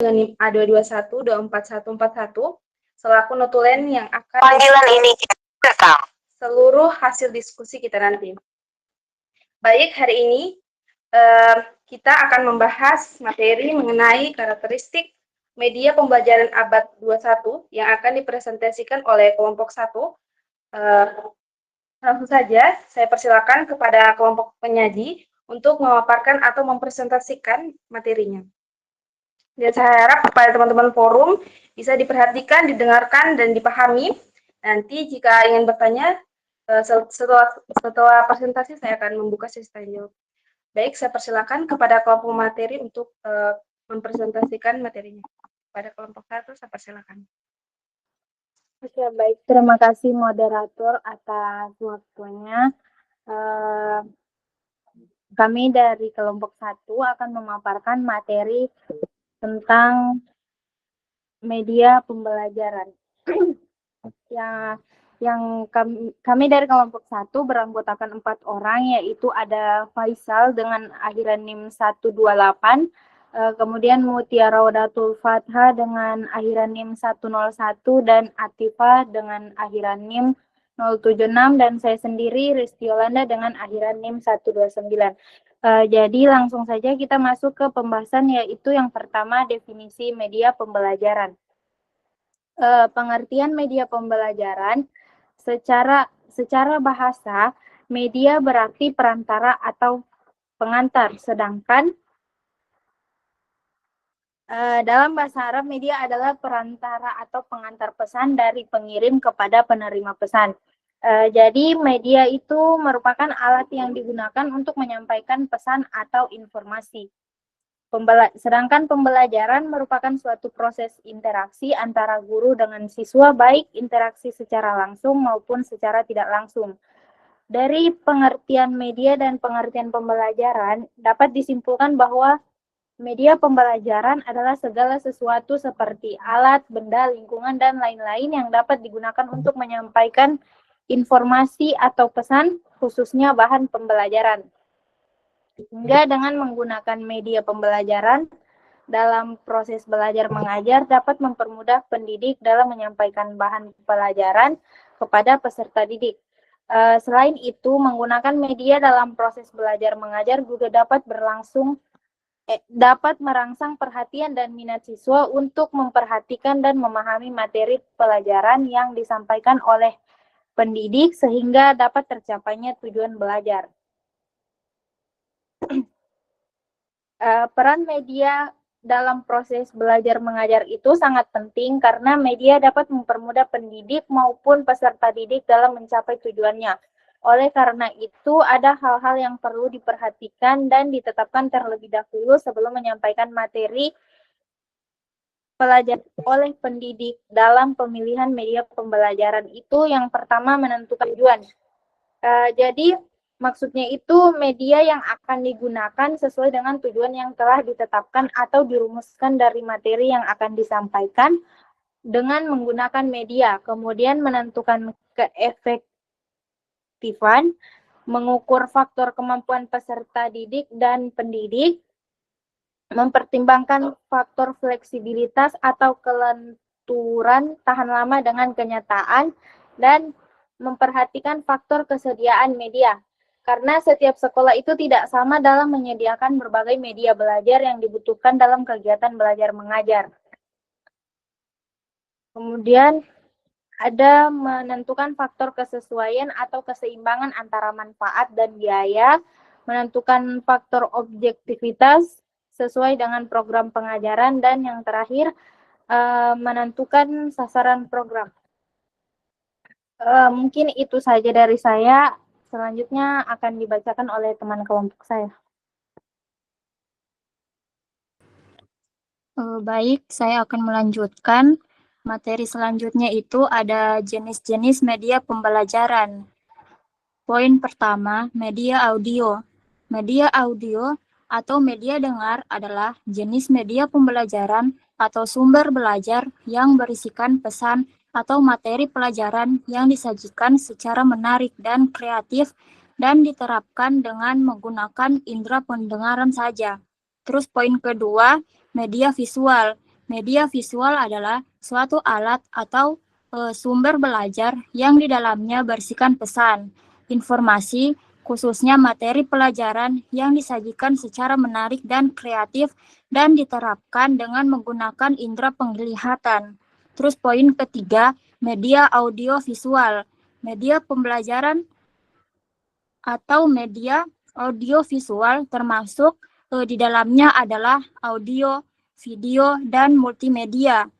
dengan NIM A221-24141 selaku notulen yang akan Panggilan ini direkam. Seluruh hasil diskusi kita nanti. Baik, hari ini kita akan membahas materi mengenai karakteristik media pembelajaran abad 21 yang akan dipresentasikan oleh kelompok 1. Langsung saja, saya persilakan kepada kelompok penyaji untuk memaparkan atau mempresentasikan materinya. Dan saya harap kepada teman-teman forum bisa diperhatikan, didengarkan, dan dipahami. Nanti jika ingin bertanya, setelah presentasi saya akan membuka sesi tanya jawab. Baik, saya persilakan kepada kelompok materi untuk mempresentasikan materinya. Pada kelompok 1, saya persilakan. Oke, baik. Terima kasih moderator atas waktunya. Kami dari kelompok 1 akan memaparkan materi tentang media pembelajaran. yang kami dari kelompok 1 beranggotakan 4 orang, yaitu ada Faisal dengan akhiran NIM 128, kemudian Mutiara Wadatul Fatha dengan akhiran NIM 101, dan Atifa dengan akhiran NIM 076, dan saya sendiri Risti Yolanda dengan akhiran NIM 129. Jadi langsung saja kita masuk ke pembahasan, yaitu yang pertama definisi media pembelajaran. Pengertian media pembelajaran secara bahasa, media berarti perantara atau pengantar, sedangkan dalam bahasa Arab media adalah perantara atau pengantar pesan dari pengirim kepada penerima pesan. Jadi media itu merupakan alat yang digunakan untuk menyampaikan pesan atau informasi. Sedangkan pembelajaran merupakan suatu proses interaksi antara guru dengan siswa, baik interaksi secara langsung maupun secara tidak langsung. Dari pengertian media dan pengertian pembelajaran, dapat disimpulkan bahwa media pembelajaran adalah segala sesuatu seperti alat, benda, lingkungan, dan lain-lain yang dapat digunakan untuk menyampaikan informasi atau pesan, khususnya bahan pembelajaran. Hingga dengan menggunakan media pembelajaran dalam proses belajar mengajar dapat mempermudah pendidik dalam menyampaikan bahan pelajaran kepada peserta didik. Selain itu, menggunakan media dalam proses belajar mengajar juga dapat merangsang perhatian dan minat siswa untuk memperhatikan dan memahami materi pelajaran yang disampaikan oleh pendidik sehingga dapat tercapainya tujuan belajar. Peran media dalam proses belajar mengajar itu sangat penting karena media dapat mempermudah pendidik maupun peserta didik dalam mencapai tujuannya. Oleh karena itu, ada hal-hal yang perlu diperhatikan dan ditetapkan terlebih dahulu sebelum menyampaikan materi pelajaran oleh pendidik dalam pemilihan media pembelajaran itu. Yang pertama, menentukan tujuan. Jadi maksudnya itu media yang akan digunakan sesuai dengan tujuan yang telah ditetapkan atau dirumuskan dari materi yang akan disampaikan dengan menggunakan media. Kemudian menentukan keefektifan, mengukur faktor kemampuan peserta didik dan pendidik, mempertimbangkan faktor fleksibilitas atau kelenturan tahan lama dengan kenyataan, dan memperhatikan faktor kesediaan media. Karena setiap sekolah itu tidak sama dalam menyediakan berbagai media belajar yang dibutuhkan dalam kegiatan belajar mengajar. Kemudian ada menentukan faktor kesesuaian atau keseimbangan antara manfaat dan biaya, menentukan faktor objektivitas sesuai dengan program pengajaran, dan yang terakhir menentukan sasaran program. Mungkin itu saja dari saya. Selanjutnya akan dibacakan oleh teman kelompok saya. Baik, saya akan melanjutkan. Materi selanjutnya itu ada jenis-jenis media pembelajaran. Poin pertama, media audio. Media audio atau media dengar adalah jenis media pembelajaran atau sumber belajar yang berisikan pesan atau materi pelajaran yang disajikan secara menarik dan kreatif dan diterapkan dengan menggunakan indera pendengaran saja. Terus poin kedua, media visual. Media visual adalah suatu alat atau sumber belajar yang di dalamnya berisikan pesan, informasi, khususnya materi pelajaran yang disajikan secara menarik dan kreatif dan diterapkan dengan menggunakan indera penglihatan. Terus poin ketiga, media audio visual. Media pembelajaran atau media audio visual termasuk di dalamnya adalah audio, video, dan multimedia.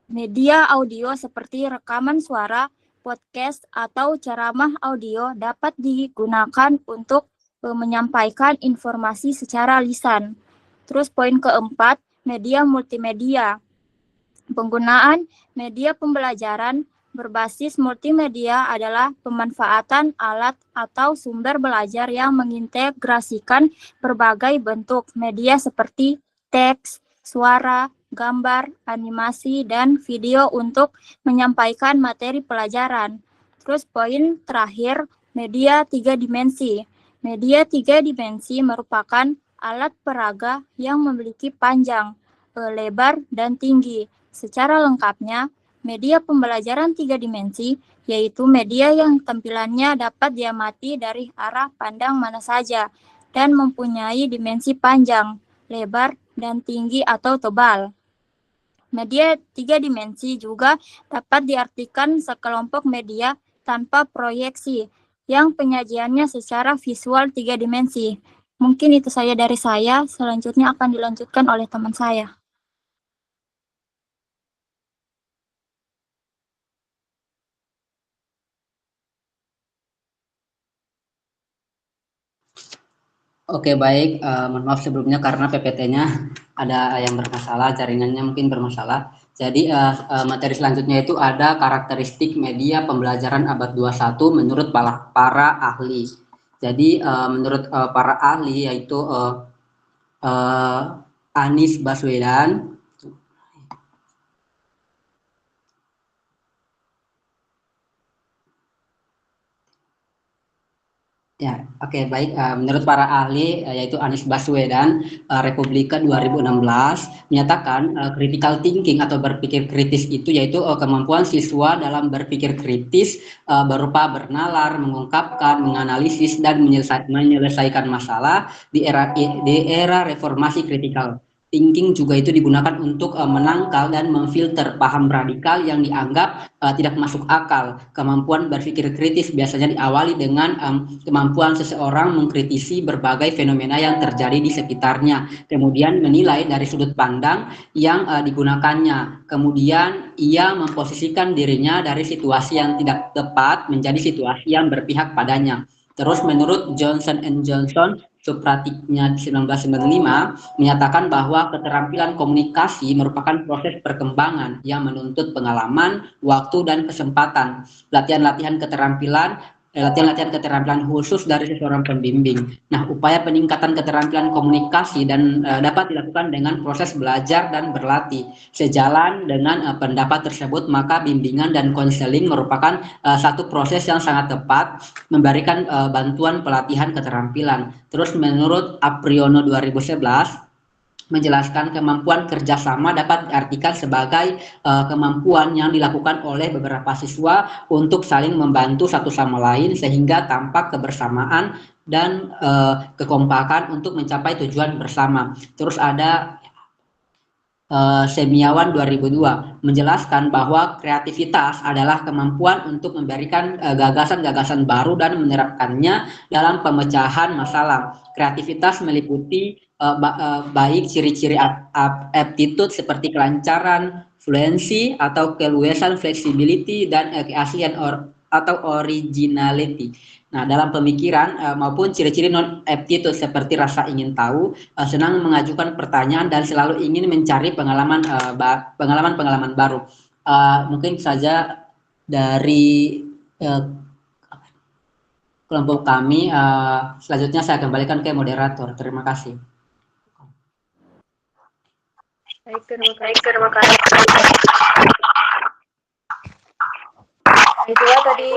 Media audio seperti rekaman suara, podcast, atau ceramah audio dapat digunakan untuk menyampaikan informasi secara lisan. Terus poin keempat, media multimedia. Penggunaan media pembelajaran berbasis multimedia adalah pemanfaatan alat atau sumber belajar yang mengintegrasikan berbagai bentuk media seperti teks, suara, gambar, animasi, dan video untuk menyampaikan materi pelajaran. Terus poin terakhir, media 3 dimensi. Media 3 dimensi merupakan alat peraga yang memiliki panjang, lebar, dan tinggi. Secara lengkapnya, media pembelajaran 3 dimensi yaitu media yang tampilannya dapat diamati dari arah pandang mana saja dan mempunyai dimensi panjang, lebar, dan tinggi atau tebal. Media 3 dimensi juga dapat diartikan sekelompok media tanpa proyeksi yang penyajiannya secara visual 3 dimensi. Mungkin itu saja dari saya, selanjutnya akan dilanjutkan oleh teman saya. Oke, baik. Mohon maaf sebelumnya karena PPT-nya ada yang bermasalah, jaringannya mungkin bermasalah. Jadi materi selanjutnya itu ada karakteristik media pembelajaran abad 21 menurut para ahli. Jadi menurut para ahli yaitu Anies Baswedan, ya, oke, baik. Menurut para ahli yaitu Anies Baswedan, Republika 2016 menyatakan critical thinking atau berpikir kritis itu yaitu kemampuan siswa dalam berpikir kritis berupa bernalar, mengungkapkan, menganalisis dan menyelesaikan masalah di era reformasi kritikal. Thinking juga itu digunakan untuk menangkal dan memfilter paham radikal yang dianggap tidak masuk akal. Kemampuan berpikir kritis biasanya diawali dengan kemampuan seseorang mengkritisi berbagai fenomena yang terjadi di sekitarnya, kemudian menilai dari sudut pandang yang digunakannya. Kemudian ia memposisikan dirinya dari situasi yang tidak tepat menjadi situasi yang berpihak padanya. Terus menurut Johnson & Johnson, Supratiknya 1995 menyatakan bahwa keterampilan komunikasi merupakan proses perkembangan yang menuntut pengalaman, waktu, dan kesempatan. Latihan-latihan keterampilan khusus dari seseorang pembimbing. Nah, upaya peningkatan keterampilan komunikasi dan dapat dilakukan dengan proses belajar dan berlatih. Sejalan dengan pendapat tersebut, maka bimbingan dan konseling merupakan satu proses yang sangat tepat memberikan bantuan pelatihan keterampilan. Terus menurut Apriono 2011 menjelaskan kemampuan kerjasama dapat diartikan sebagai kemampuan yang dilakukan oleh beberapa siswa untuk saling membantu satu sama lain sehingga tampak kebersamaan dan kekompakan untuk mencapai tujuan bersama. Terus ada Semiawan 2002 menjelaskan bahwa kreativitas adalah kemampuan untuk memberikan gagasan-gagasan baru dan menerapkannya dalam pemecahan masalah. Kreativitas meliputi baik ciri-ciri aptitude seperti kelancaran, fluency atau keluasan, flexibility, dan keaslian atau originality. Nah, dalam pemikiran maupun ciri-ciri non-aptitude seperti rasa ingin tahu, senang mengajukan pertanyaan, dan selalu ingin mencari pengalaman-pengalaman baru. Mungkin saja dari kelompok kami. Selanjutnya saya kembalikan ke moderator. Terima kasih. Baik, terima kasih. Itulah tadi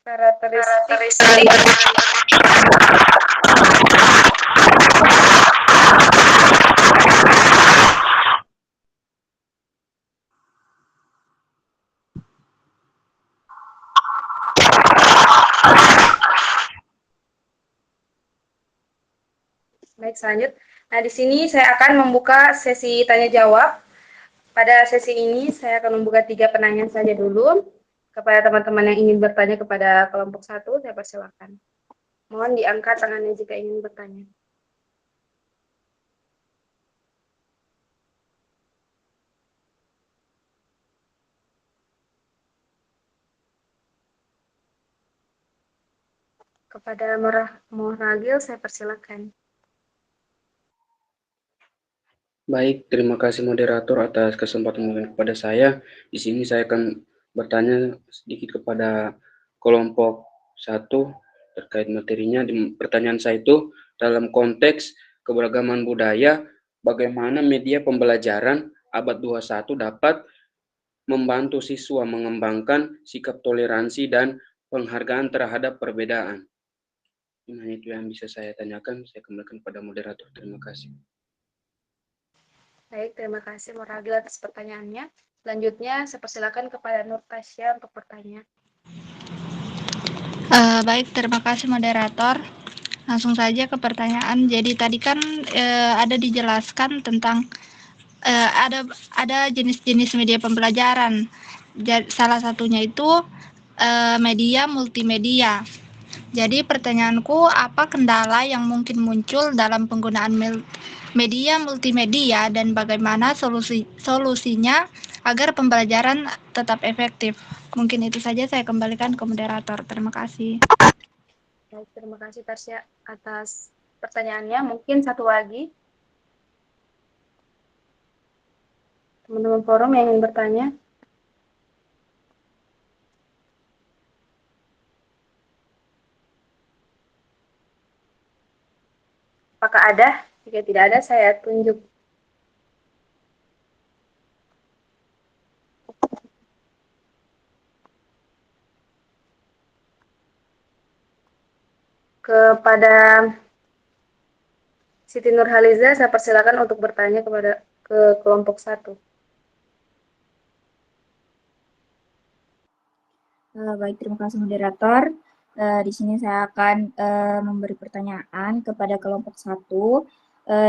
karakteristik menit selanjutnya. Nah, di sini saya akan membuka sesi tanya jawab. Pada sesi ini saya akan membuka 3 pertanyaan saja dulu. Kepada teman-teman yang ingin bertanya kepada kelompok 1, saya persilakan. Mohon diangkat tangannya jika ingin bertanya. Kepada Moragil, saya persilakan. Baik, terima kasih moderator atas kesempatan memberikan kepada saya. Di sini saya akan bertanya sedikit kepada kelompok 1 terkait materinya. Pertanyaan saya itu dalam konteks keberagaman budaya, bagaimana media pembelajaran abad 21 dapat membantu siswa mengembangkan sikap toleransi dan penghargaan terhadap perbedaan. Nah, itu yang bisa saya tanyakan. Saya kembalikan kepada moderator. Terima kasih. Baik, terima kasih Moragil atas pertanyaannya. Selanjutnya, saya persilakan kepada Nur Tasya untuk bertanya. Baik, terima kasih moderator. Langsung saja ke pertanyaan. Jadi tadi kan ada dijelaskan tentang ada jenis-jenis media pembelajaran. Salah satunya itu media multimedia. Jadi pertanyaanku, apa kendala yang mungkin muncul dalam penggunaan media multimedia dan bagaimana solusinya agar pembelajaran tetap efektif? Mungkin itu saja, saya kembalikan ke moderator. Terima kasih. Baik, terima kasih Tasya atas pertanyaannya. Mungkin satu lagi. Teman-teman forum yang ingin bertanya. Apakah ada? Jika tidak ada, saya tunjuk. Kepada Siti Nurhaliza, saya persilakan untuk bertanya ke kelompok 1. Baik, terima kasih moderator. Di sini saya akan memberi pertanyaan kepada kelompok 1,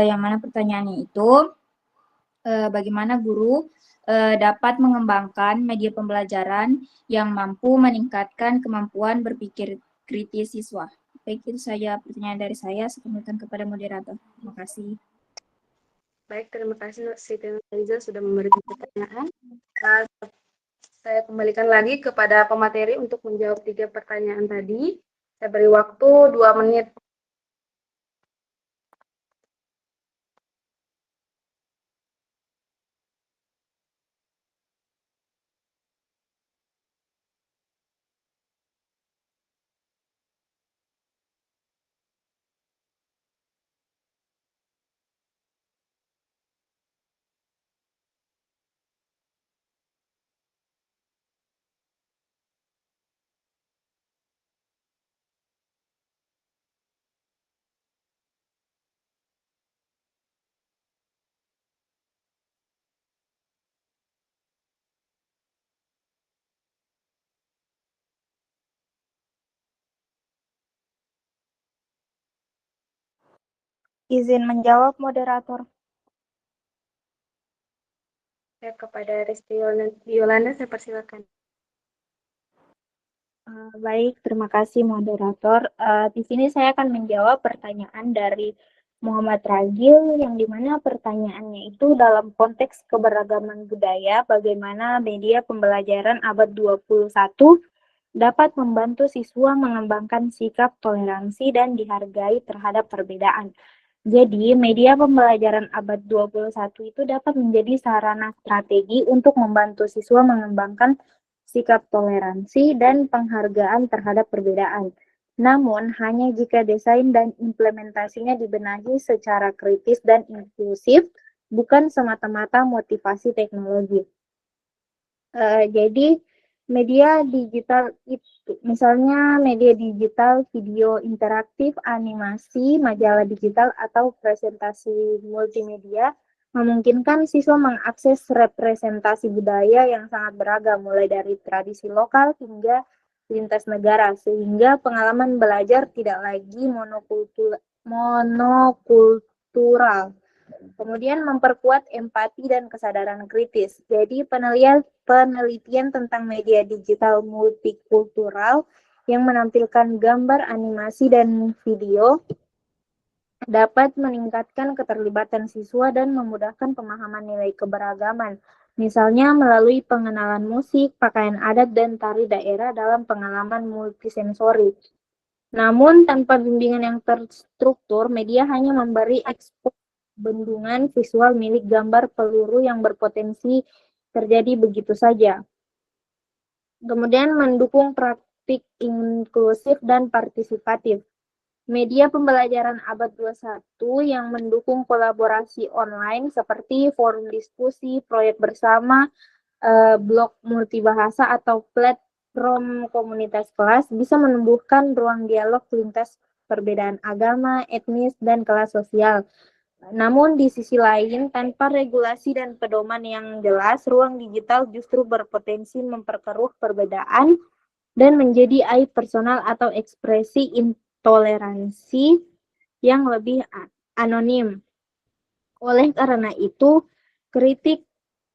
yang mana pertanyaannya itu, bagaimana guru dapat mengembangkan media pembelajaran yang mampu meningkatkan kemampuan berpikir kritis siswa. Baik, itu saja pertanyaan dari saya. Saya kembalikan kepada moderator. Terima kasih. Baik, terima kasih Siti Nurhaliza sudah memberikan pertanyaan. Saya kembalikan lagi kepada pemateri untuk menjawab 3 pertanyaan tadi. Saya beri waktu 2 menit. Izin menjawab moderator. Saya kepada Risti Yolanda, saya persilakan. Baik, terima kasih moderator. Di sini saya akan menjawab pertanyaan dari Muhammad Ragil, yang dimana pertanyaannya itu dalam konteks keberagaman budaya, bagaimana media pembelajaran abad 21 dapat membantu siswa mengembangkan sikap toleransi dan dihargai terhadap perbedaan. Jadi, media pembelajaran abad 21 itu dapat menjadi sarana strategi untuk membantu siswa mengembangkan sikap toleransi dan penghargaan terhadap perbedaan. Namun, hanya jika desain dan implementasinya dibenahi secara kritis dan inklusif, bukan semata-mata motivasi teknologi. Jadi, media digital itu, misalnya media digital, video interaktif, animasi, majalah digital, atau presentasi multimedia, memungkinkan siswa mengakses representasi budaya yang sangat beragam, mulai dari tradisi lokal hingga lintas negara, sehingga pengalaman belajar tidak lagi monokultur multikultural. Kemudian memperkuat empati dan kesadaran kritis. Jadi penelitian tentang media digital multikultural yang menampilkan gambar, animasi, dan video dapat meningkatkan keterlibatan siswa dan memudahkan pemahaman nilai keberagaman. Misalnya melalui pengenalan musik, pakaian adat, dan tari daerah dalam pengalaman multisensori. Namun tanpa bimbingan yang terstruktur, media hanya memberi ekspos bendungan visual milik gambar peluru yang berpotensi terjadi begitu saja. Kemudian mendukung praktik inklusif dan partisipatif. Media pembelajaran abad 21 yang mendukung kolaborasi online seperti forum diskusi, proyek bersama, blog multibahasa, atau platform komunitas kelas bisa menumbuhkan ruang dialog lintas perbedaan agama, etnis, dan kelas sosial. Namun di sisi lain, tanpa regulasi dan pedoman yang jelas, ruang digital justru berpotensi memperkeruh perbedaan dan menjadi aib personal atau ekspresi intoleransi yang lebih anonim. Oleh karena itu, kritik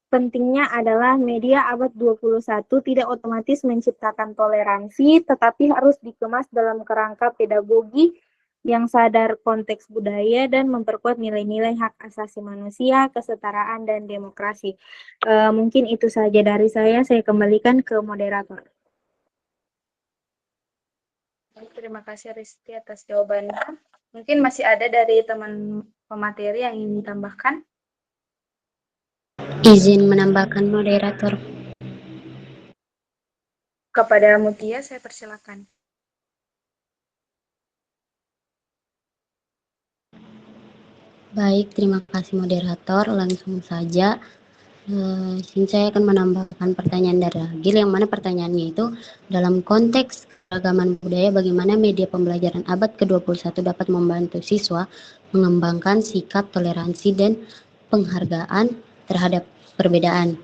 pentingnya adalah media abad 21 tidak otomatis menciptakan toleransi, tetapi harus dikemas dalam kerangka pedagogi yang sadar konteks budaya dan memperkuat nilai-nilai hak asasi manusia, kesetaraan, dan demokrasi. Mungkin itu saja dari saya kembalikan ke moderator. Terima kasih Risti atas jawabannya. Mungkin masih ada dari teman pemateri yang ingin ditambahkan? Izin menambahkan moderator. Kepada Mutia, saya persilakan. Baik, terima kasih moderator. Langsung saja, saya akan menambahkan pertanyaan dari Agil, yang mana pertanyaannya itu dalam konteks keragaman budaya, bagaimana media pembelajaran abad ke-21 dapat membantu siswa mengembangkan sikap toleransi dan penghargaan terhadap perbedaan.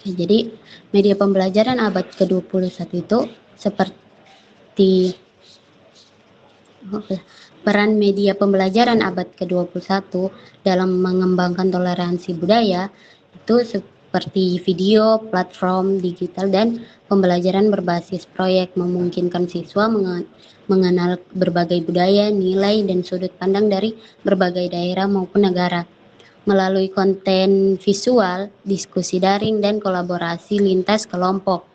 Jadi, media pembelajaran abad ke-21 itu seperti peran media pembelajaran abad ke-21 dalam mengembangkan toleransi budaya itu seperti video, platform digital, dan pembelajaran berbasis proyek memungkinkan siswa mengenal berbagai budaya, nilai, dan sudut pandang dari berbagai daerah maupun negara. Melalui konten visual, diskusi daring, dan kolaborasi lintas kelompok,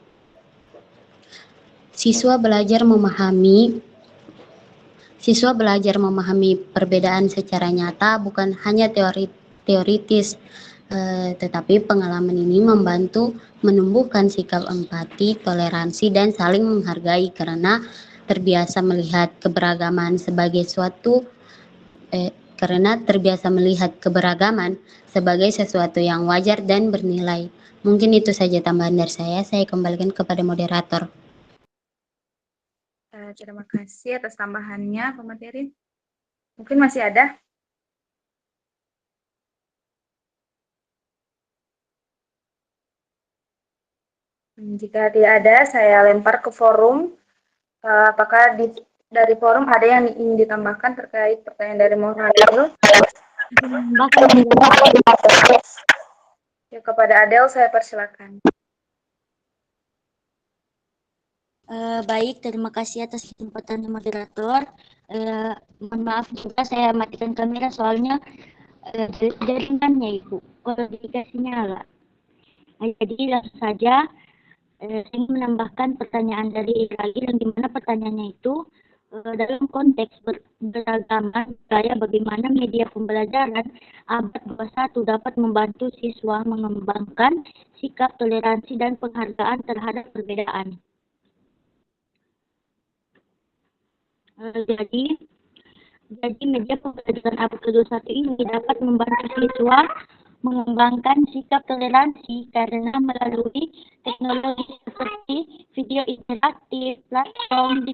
siswa belajar memahami perbedaan secara nyata, bukan hanya teoritis, tetapi pengalaman ini membantu menumbuhkan sikap empati, toleransi, dan saling menghargai karena terbiasa melihat keberagaman sesuatu yang wajar dan bernilai. Mungkin itu saja tambahan dari saya kembalikan kepada moderator. Terima kasih atas tambahannya, pemateri. Mungkin masih ada? Jika tidak ada, saya lempar ke forum. Apakah dari forum ada yang ingin ditambahkan terkait pertanyaan dari moderator? Ya, kepada Adel saya persilakan. Baik, terima kasih atas kesempatan moderator. Mohon maaf juga saya matikan kamera soalnya jaringannya Ibu, kualifikasinya nyala. Jadi langsung saja saya ingin menambahkan pertanyaan dari Iragi, yang dimana pertanyaannya itu dalam konteks beragaman budaya, bagaimana media pembelajaran abad 21 dapat membantu siswa mengembangkan sikap toleransi dan penghargaan terhadap perbedaan. Jadi media pembelajaran abad ke-21 ini dapat membantu siswa mengembangkan sikap toleransi karena melalui teknologi seperti video interaktif, platform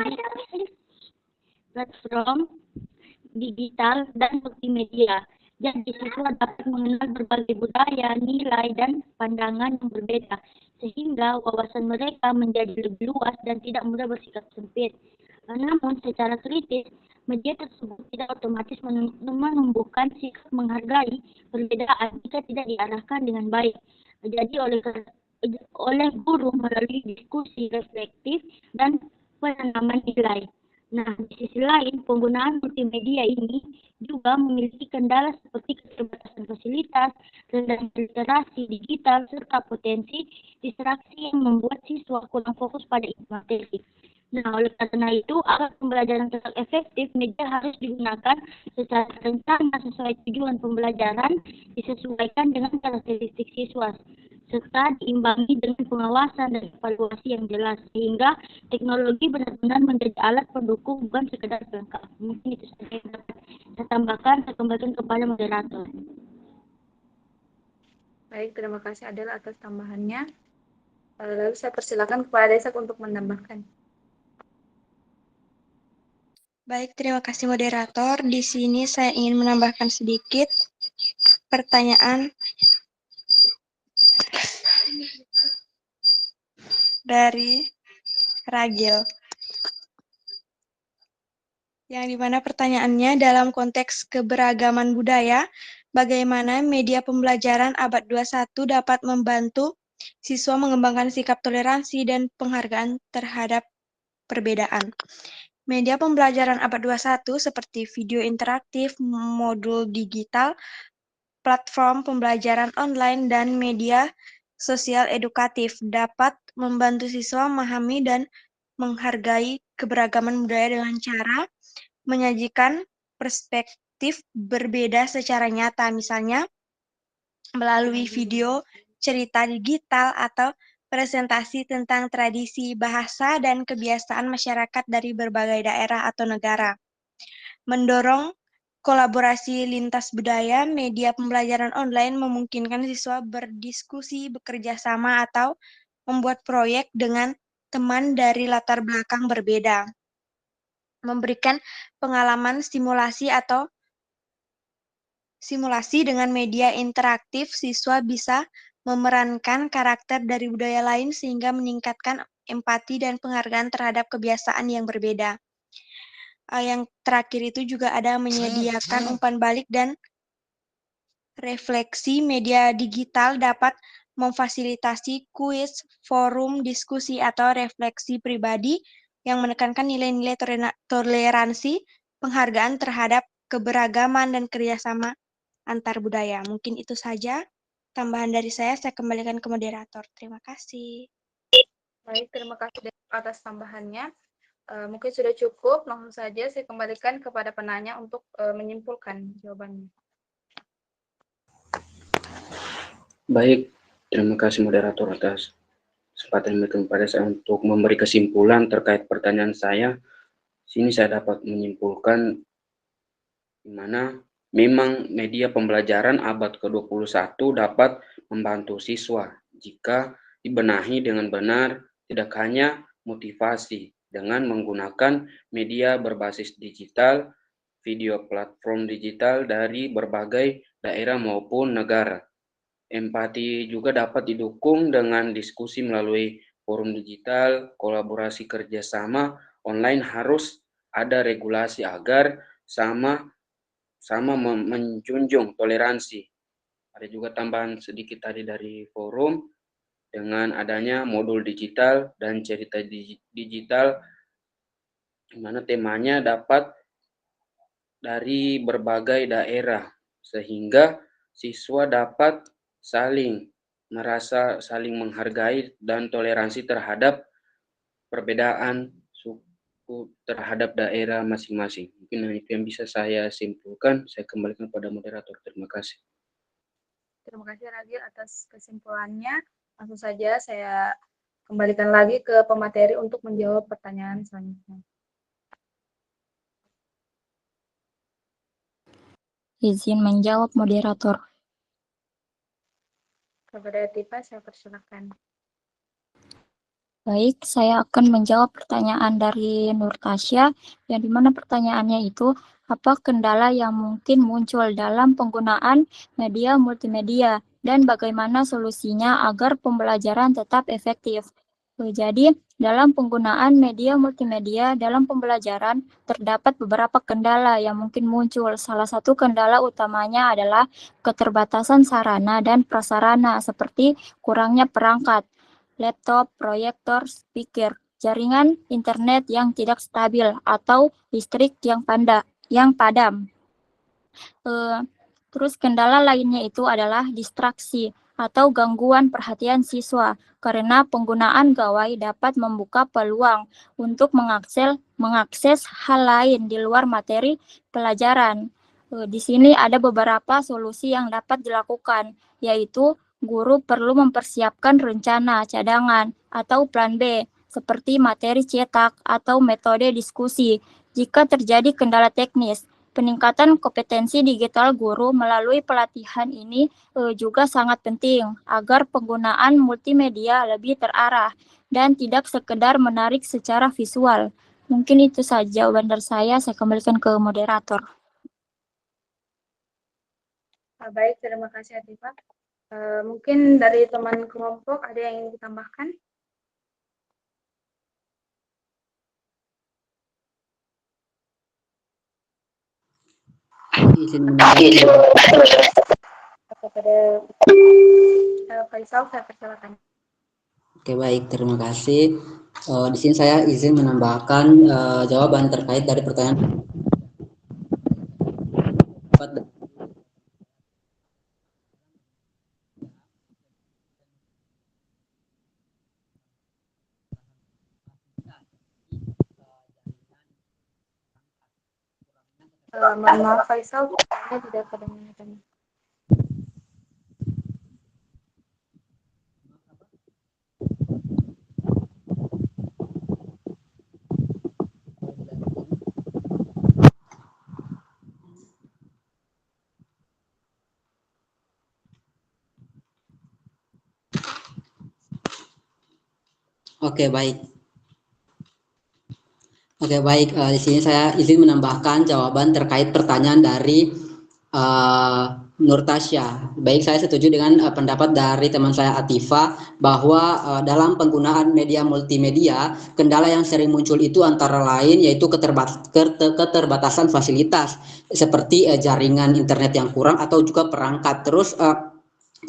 digital, dan multimedia. Jadi siswa dapat mengenal berbagai budaya, nilai, dan pandangan yang berbeda, sehingga wawasan mereka menjadi lebih luas dan tidak mudah bersikap sempit. Namun secara kritis, media tersebut tidak otomatis menumbuhkan sikap menghargai perbedaan jika tidak diarahkan dengan baik. Jadi oleh guru melalui diskusi reflektif dan penanaman nilai. Nah, di sisi lain, penggunaan multimedia ini juga memiliki kendala seperti keterbatasan fasilitas, rendahnya literasi digital, serta potensi distraksi yang membuat siswa kurang fokus pada inti materi. Nah, oleh karena itu, agar pembelajaran tetap efektif, media harus digunakan secara terencana sesuai tujuan pembelajaran, disesuaikan dengan karakteristik siswa, serta diimbangi dengan pengawasan dan evaluasi yang jelas, sehingga teknologi benar-benar menjadi alat pendukung, bukan sekedar pelengkap. Mungkin itu saja yang dapat saya tambahkan. Saya kembalikan kepada moderator. Baik, terima kasih Adel atas tambahannya. Lalu saya persilakan kepada Desak untuk menambahkan. Baik, terima kasih moderator. Di sini saya ingin menambahkan sedikit pertanyaan dari Ragil. Yang dimana pertanyaannya dalam konteks keberagaman budaya, bagaimana media pembelajaran abad 21 dapat membantu siswa mengembangkan sikap toleransi dan penghargaan terhadap perbedaan. Media pembelajaran abad 21 seperti video interaktif, modul digital, platform pembelajaran online, dan media sosial edukatif dapat membantu siswa memahami dan menghargai keberagaman budaya dengan cara menyajikan perspektif berbeda secara nyata, misalnya melalui video, cerita digital, atau presentasi tentang tradisi, bahasa, dan kebiasaan masyarakat dari berbagai daerah atau negara. Mendorong kolaborasi lintas budaya, media pembelajaran online memungkinkan siswa berdiskusi, bekerja sama, atau membuat proyek dengan teman dari latar belakang berbeda. Memberikan pengalaman simulasi dengan media interaktif, siswa bisa memerankan karakter dari budaya lain sehingga meningkatkan empati dan penghargaan terhadap kebiasaan yang berbeda. Yang terakhir itu juga ada menyediakan umpan balik dan refleksi. Media digital dapat memfasilitasi kuis, forum, diskusi, atau refleksi pribadi yang menekankan nilai-nilai toleransi, penghargaan terhadap keberagaman, dan kerjasama antar budaya. Mungkin itu saja tambahan dari saya kembalikan ke moderator. Terima kasih. Baik, terima kasih atas tambahannya. Mungkin sudah cukup, langsung saja saya kembalikan kepada penanya untuk menyimpulkan jawabannya. Baik, terima kasih moderator atas kesempatan yang diberikan kepada saya untuk memberi kesimpulan terkait pertanyaan saya. Sini saya dapat menyimpulkan di mana memang media pembelajaran abad ke-21 dapat membantu siswa jika dibenahi dengan benar, tidak hanya motivasi dengan menggunakan media berbasis digital, video platform digital dari berbagai daerah maupun negara. Empati juga dapat didukung dengan diskusi melalui forum digital, kolaborasi kerjasama online harus ada regulasi agar sama menjunjung toleransi. Ada juga tambahan sedikit tadi dari forum, dengan adanya modul digital dan cerita digital, di mana temanya dapat dari berbagai daerah, sehingga siswa dapat merasa saling menghargai dan toleransi terhadap perbedaan suku terhadap daerah masing-masing. Mungkin itu yang bisa saya simpulkan. Saya kembalikan pada moderator. Terima kasih. Terima kasih Ragil atas kesimpulannya. Langsung saja saya kembalikan lagi ke pemateri untuk menjawab pertanyaan selanjutnya. Izin menjawab moderator. Kepada Tifa, saya persilakan. Baik, saya akan menjawab pertanyaan dari Nur Tasya, yang dimana pertanyaannya itu, apa kendala yang mungkin muncul dalam penggunaan media multimedia, dan bagaimana solusinya agar pembelajaran tetap efektif? Jadi, dalam penggunaan media multimedia dalam pembelajaran terdapat beberapa kendala yang mungkin muncul. Salah satu kendala utamanya adalah keterbatasan sarana dan prasarana seperti kurangnya perangkat, laptop, proyektor, speaker, jaringan internet yang tidak stabil, atau listrik yang padam. Terus kendala lainnya itu adalah distraksi atau gangguan perhatian siswa karena penggunaan gawai dapat membuka peluang untuk mengakses hal lain di luar materi pelajaran. Di sini ada beberapa solusi yang dapat dilakukan, yaitu guru perlu mempersiapkan rencana cadangan atau plan B seperti materi cetak atau metode diskusi. Jika terjadi kendala teknis, peningkatan kompetensi digital guru melalui pelatihan ini juga sangat penting agar penggunaan multimedia lebih terarah dan tidak sekedar menarik secara visual. Mungkin itu saja jawaban dari saya kembalikan ke moderator. Baik, terima kasih Atifah. Mungkin dari teman kelompok ada yang ingin ditambahkan? Kepada Faisal, saya persilakan. Oke, baik, terima kasih. Di sini saya izin menambahkan jawaban terkait dari pertanyaan. Maaf Faisal, saya tidak kedengaran. Oke, baik. Oke, baik. Di sini saya izin menambahkan jawaban terkait pertanyaan dari Nur Tasya. Baik, saya setuju dengan pendapat dari teman saya Atifah bahwa dalam penggunaan media multimedia, kendala yang sering muncul itu antara lain yaitu keterbatasan fasilitas seperti jaringan internet yang kurang atau juga perangkat. Terus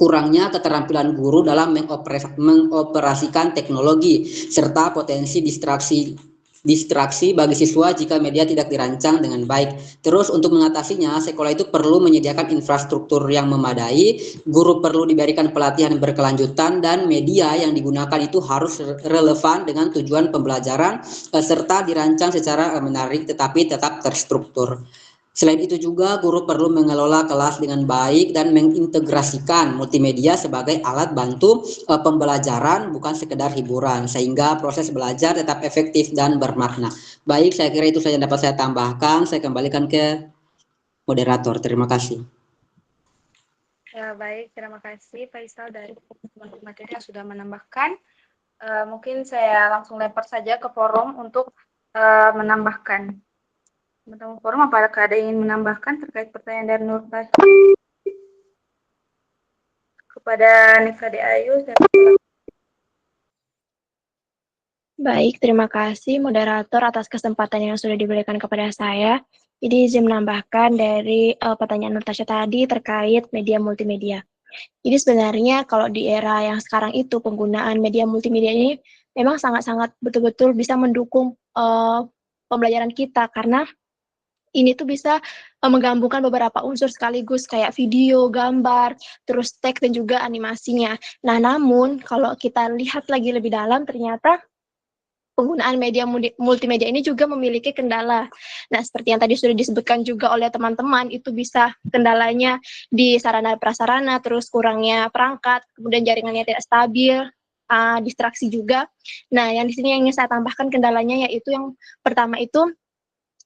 kurangnya keterampilan guru dalam mengoperasikan teknologi serta potensi distraksi bagi siswa jika media tidak dirancang dengan baik. Terus untuk mengatasinya, sekolah itu perlu menyediakan infrastruktur yang memadai, guru perlu diberikan pelatihan berkelanjutan, dan media yang digunakan itu harus relevan dengan tujuan pembelajaran serta dirancang secara menarik tetapi tetap terstruktur. Selain itu juga guru perlu mengelola kelas dengan baik dan mengintegrasikan multimedia sebagai alat bantu pembelajaran bukan sekedar hiburan sehingga proses belajar tetap efektif dan bermakna. Baik, saya kira itu saja yang dapat saya tambahkan. Saya kembalikan ke moderator. Terima kasih. Ya, baik, terima kasih Faisal dari teman-teman materi yang sudah menambahkan. Mungkin saya langsung lempar saja ke forum untuk menambahkan. Teman-teman forum, apakah ada yang ingin menambahkan terkait pertanyaan dari Nur Tasya? Kepada Nikade Ayu, saya Baik, terima kasih moderator atas kesempatan yang sudah diberikan kepada saya. Jadi izin menambahkan dari pertanyaan Nur Tasya tadi terkait media multimedia. Jadi sebenarnya kalau di era yang sekarang itu penggunaan media multimedia ini memang sangat-sangat betul-betul bisa mendukung pembelajaran kita karena ini tuh bisa menggabungkan beberapa unsur sekaligus kayak video, gambar, terus teks dan juga animasinya. Nah, namun kalau kita lihat lagi lebih dalam ternyata penggunaan media multimedia ini juga memiliki kendala. Nah, seperti yang tadi sudah disebutkan juga oleh teman-teman, itu bisa kendalanya di sarana prasarana, terus kurangnya perangkat, kemudian jaringannya tidak stabil, distraksi juga. Nah, yang di sini yang ingin saya tambahkan kendalanya yaitu yang pertama itu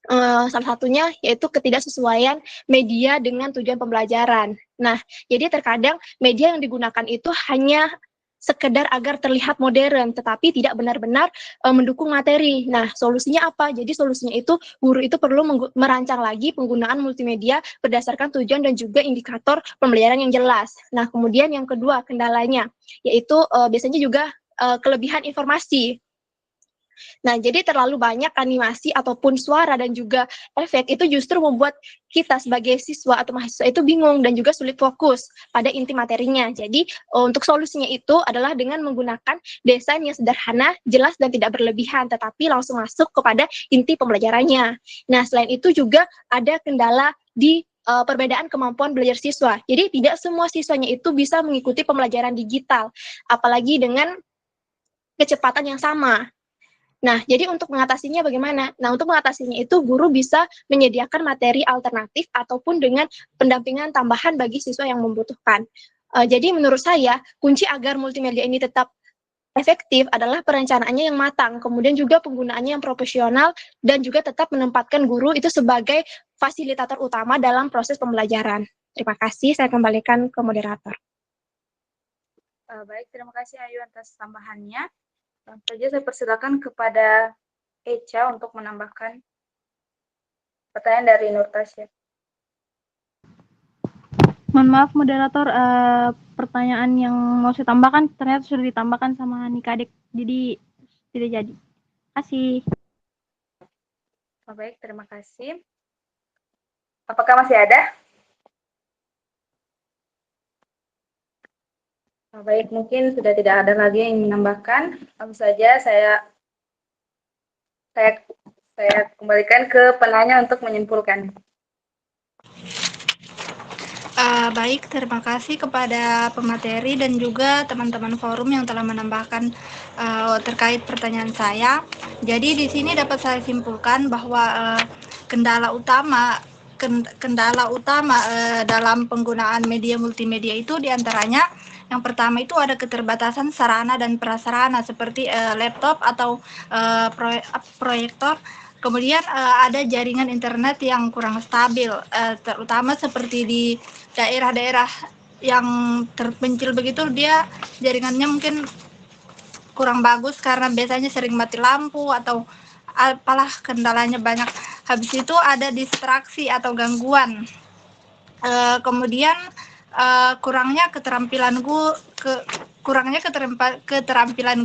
salah satunya yaitu ketidaksesuaian media dengan tujuan pembelajaran. Nah, jadi terkadang media yang digunakan itu hanya sekedar agar terlihat modern, tetapi tidak benar-benar mendukung materi. Nah, solusinya apa? Jadi solusinya itu guru itu perlu merancang lagi penggunaan multimedia berdasarkan tujuan dan juga indikator pembelajaran yang jelas. Nah, kemudian yang kedua kendalanya, yaitu biasanya juga kelebihan informasi. Nah, jadi terlalu banyak animasi ataupun suara dan juga efek itu justru membuat kita sebagai siswa atau mahasiswa itu bingung dan juga sulit fokus pada inti materinya. Jadi, untuk solusinya itu adalah dengan menggunakan desain yang sederhana, jelas dan tidak berlebihan, tetapi langsung masuk kepada inti pembelajarannya. Nah, selain itu juga ada kendala di perbedaan kemampuan belajar siswa. Jadi, tidak semua siswanya itu bisa mengikuti pembelajaran digital, apalagi dengan kecepatan yang sama. Nah, jadi untuk mengatasinya bagaimana? Nah, untuk mengatasinya itu guru bisa menyediakan materi alternatif ataupun dengan pendampingan tambahan bagi siswa yang membutuhkan. Jadi menurut saya, kunci agar multimedia ini tetap efektif adalah perencanaannya yang matang, kemudian juga penggunaannya yang profesional, dan juga tetap menempatkan guru itu sebagai fasilitator utama dalam proses pembelajaran. Terima kasih, saya kembalikan ke moderator. Baik, terima kasih Ayu atas tambahannya. Langsung saja saya persilakan kepada Echa untuk menambahkan pertanyaan dari Nur Tasya. Mohon maaf moderator, pertanyaan yang mau saya tambahkan ternyata sudah ditambahkan sama Nikadek, jadi tidak jadi. Terima kasih. Baik, terima kasih. Apakah masih ada? Baik, mungkin sudah tidak ada lagi yang menambahkan. Langsung saja saya kembalikan ke penanya untuk menyimpulkan. Baik, terima kasih kepada pemateri dan juga teman-teman forum yang telah menambahkan terkait pertanyaan saya. Jadi di sini dapat saya simpulkan bahwa kendala utama dalam penggunaan media multimedia itu diantaranya yang pertama itu ada keterbatasan sarana dan prasarana seperti laptop atau proyektor. Kemudian ada jaringan internet yang kurang stabil, terutama seperti di daerah-daerah yang terpencil begitu, dia jaringannya mungkin kurang bagus karena biasanya sering mati lampu atau apalah kendalanya banyak. Habis itu ada distraksi atau gangguan. Kemudian kurangnya keterampilan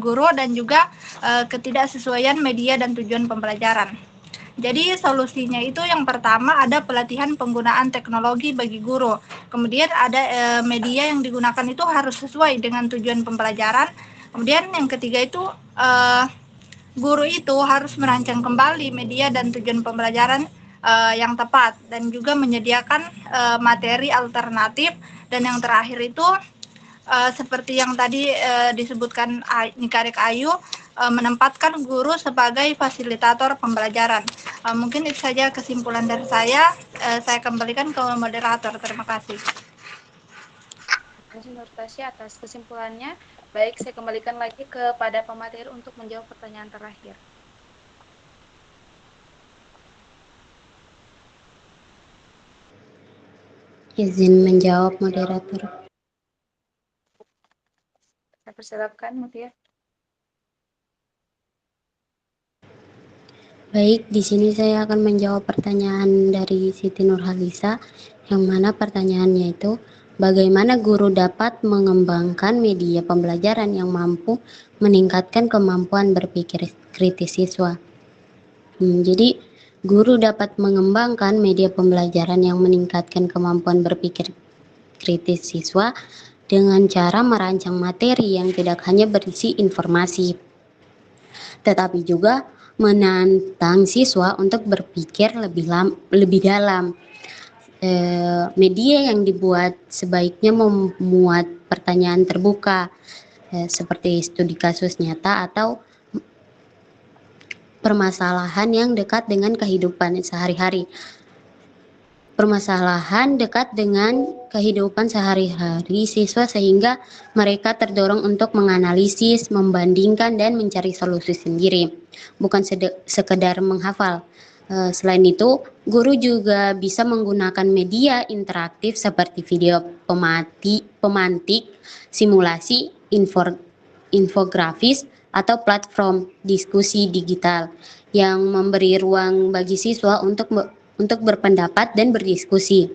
guru dan juga ketidaksesuaian media dan tujuan pembelajaran. Jadi solusinya itu yang pertama ada pelatihan penggunaan teknologi bagi guru. Kemudian ada media yang digunakan itu harus sesuai dengan tujuan pembelajaran. Kemudian yang ketiga itu guru itu harus merancang kembali media dan tujuan pembelajaran yang tepat dan juga menyediakan materi alternatif. Dan yang terakhir itu seperti yang tadi disebutkan Nikadek Ayu, menempatkan guru sebagai fasilitator pembelajaran. Mungkin itu saja kesimpulan dari saya. Saya kembalikan ke moderator. Terima kasih. Terima kasih Nur Tasya atas kesimpulannya. Baik, saya kembalikan lagi kepada pemateri untuk menjawab pertanyaan terakhir. Izin menjawab moderator. Saya persilakan, Mutia. Baik, di sini saya akan menjawab pertanyaan dari Siti Nurhalisa, yang mana pertanyaannya itu, bagaimana guru dapat mengembangkan media pembelajaran yang mampu meningkatkan kemampuan berpikir kritis siswa. Jadi, guru dapat mengembangkan media pembelajaran yang meningkatkan kemampuan berpikir kritis siswa dengan cara merancang materi yang tidak hanya berisi informasi, tetapi juga menantang siswa untuk berpikir lebih dalam. Media yang dibuat sebaiknya memuat pertanyaan terbuka, seperti studi kasus nyata atau permasalahan yang dekat dengan kehidupan sehari-hari. Permasalahan dekat dengan kehidupan sehari-hari siswa sehingga mereka terdorong untuk menganalisis, membandingkan, dan mencari solusi sendiri, bukan sekedar menghafal. Selain itu, guru juga bisa menggunakan media interaktif seperti video pemantik, simulasi, infografis, atau platform diskusi digital yang memberi ruang bagi siswa untuk berpendapat dan berdiskusi.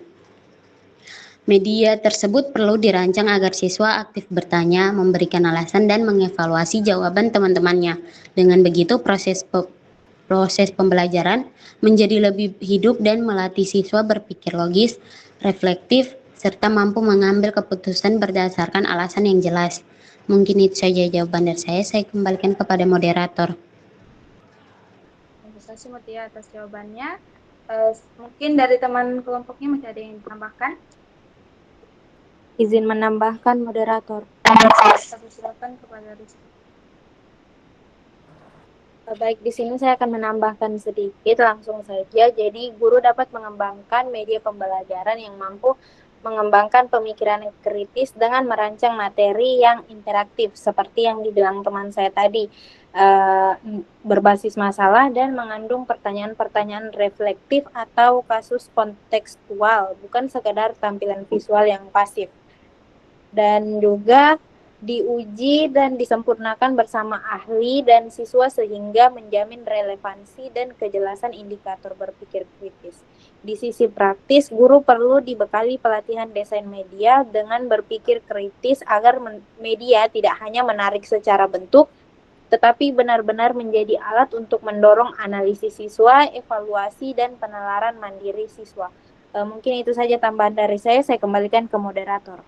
Media tersebut perlu dirancang agar siswa aktif bertanya, memberikan alasan, dan mengevaluasi jawaban teman-temannya. Dengan begitu, proses pembelajaran menjadi lebih hidup dan melatih siswa berpikir logis, reflektif, serta mampu mengambil keputusan berdasarkan alasan yang jelas. Mungkin itu saja jawaban dari saya kembalikan kepada moderator. Terima kasih Mutia atas jawabannya. Mungkin dari teman kelompoknya masih ada yang ditambahkan? Izin menambahkan moderator. Silakan kepada Rizky. Baik, di sini saya akan menambahkan sedikit langsung saja. Jadi, guru dapat mengembangkan media pembelajaran yang mampu mengembangkan pemikiran kritis dengan merancang materi yang interaktif, seperti yang dibilang teman saya tadi, berbasis masalah dan mengandung pertanyaan-pertanyaan reflektif atau kasus kontekstual, bukan sekadar tampilan visual yang pasif. Dan juga diuji dan disempurnakan bersama ahli dan siswa sehingga menjamin relevansi dan kejelasan indikator berpikir kritis. Di sisi praktis, guru perlu dibekali pelatihan desain media dengan berpikir kritis agar media tidak hanya menarik secara bentuk, tetapi benar-benar menjadi alat untuk mendorong analisis siswa, evaluasi, dan penalaran mandiri siswa. Mungkin itu saja tambahan dari saya kembalikan ke moderator.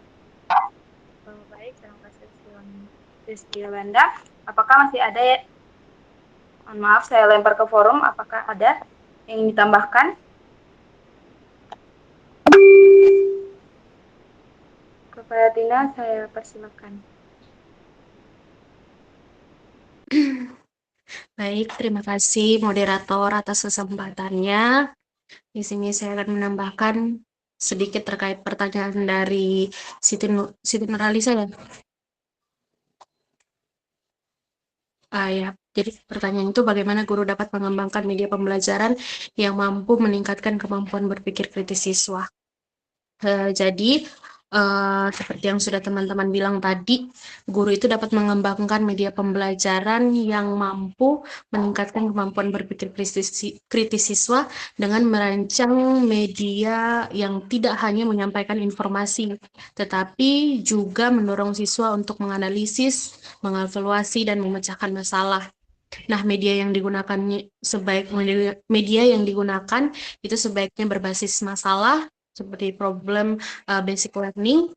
Baik, terima kasih Rizky Yolanda. Apakah masih ada ya? Mohon maaf, saya lempar ke forum. Apakah ada yang ditambahkan? Kepada Tina, saya persilakan. Baik, terima kasih moderator atas kesempatannya. Di sini saya akan menambahkan sedikit terkait pertanyaan dari Siti Nuralisa ya. Ya, jadi pertanyaan itu bagaimana guru dapat mengembangkan media pembelajaran yang mampu meningkatkan kemampuan berpikir kritis siswa. Jadi seperti yang sudah teman-teman bilang tadi, guru itu dapat mengembangkan media pembelajaran yang mampu meningkatkan kemampuan berpikir kritis siswa dengan merancang media yang tidak hanya menyampaikan informasi, tetapi juga mendorong siswa untuk menganalisis, mengevaluasi, dan memecahkan masalah. Nah, media yang digunakan itu sebaiknya berbasis masalah, seperti problem basic learning,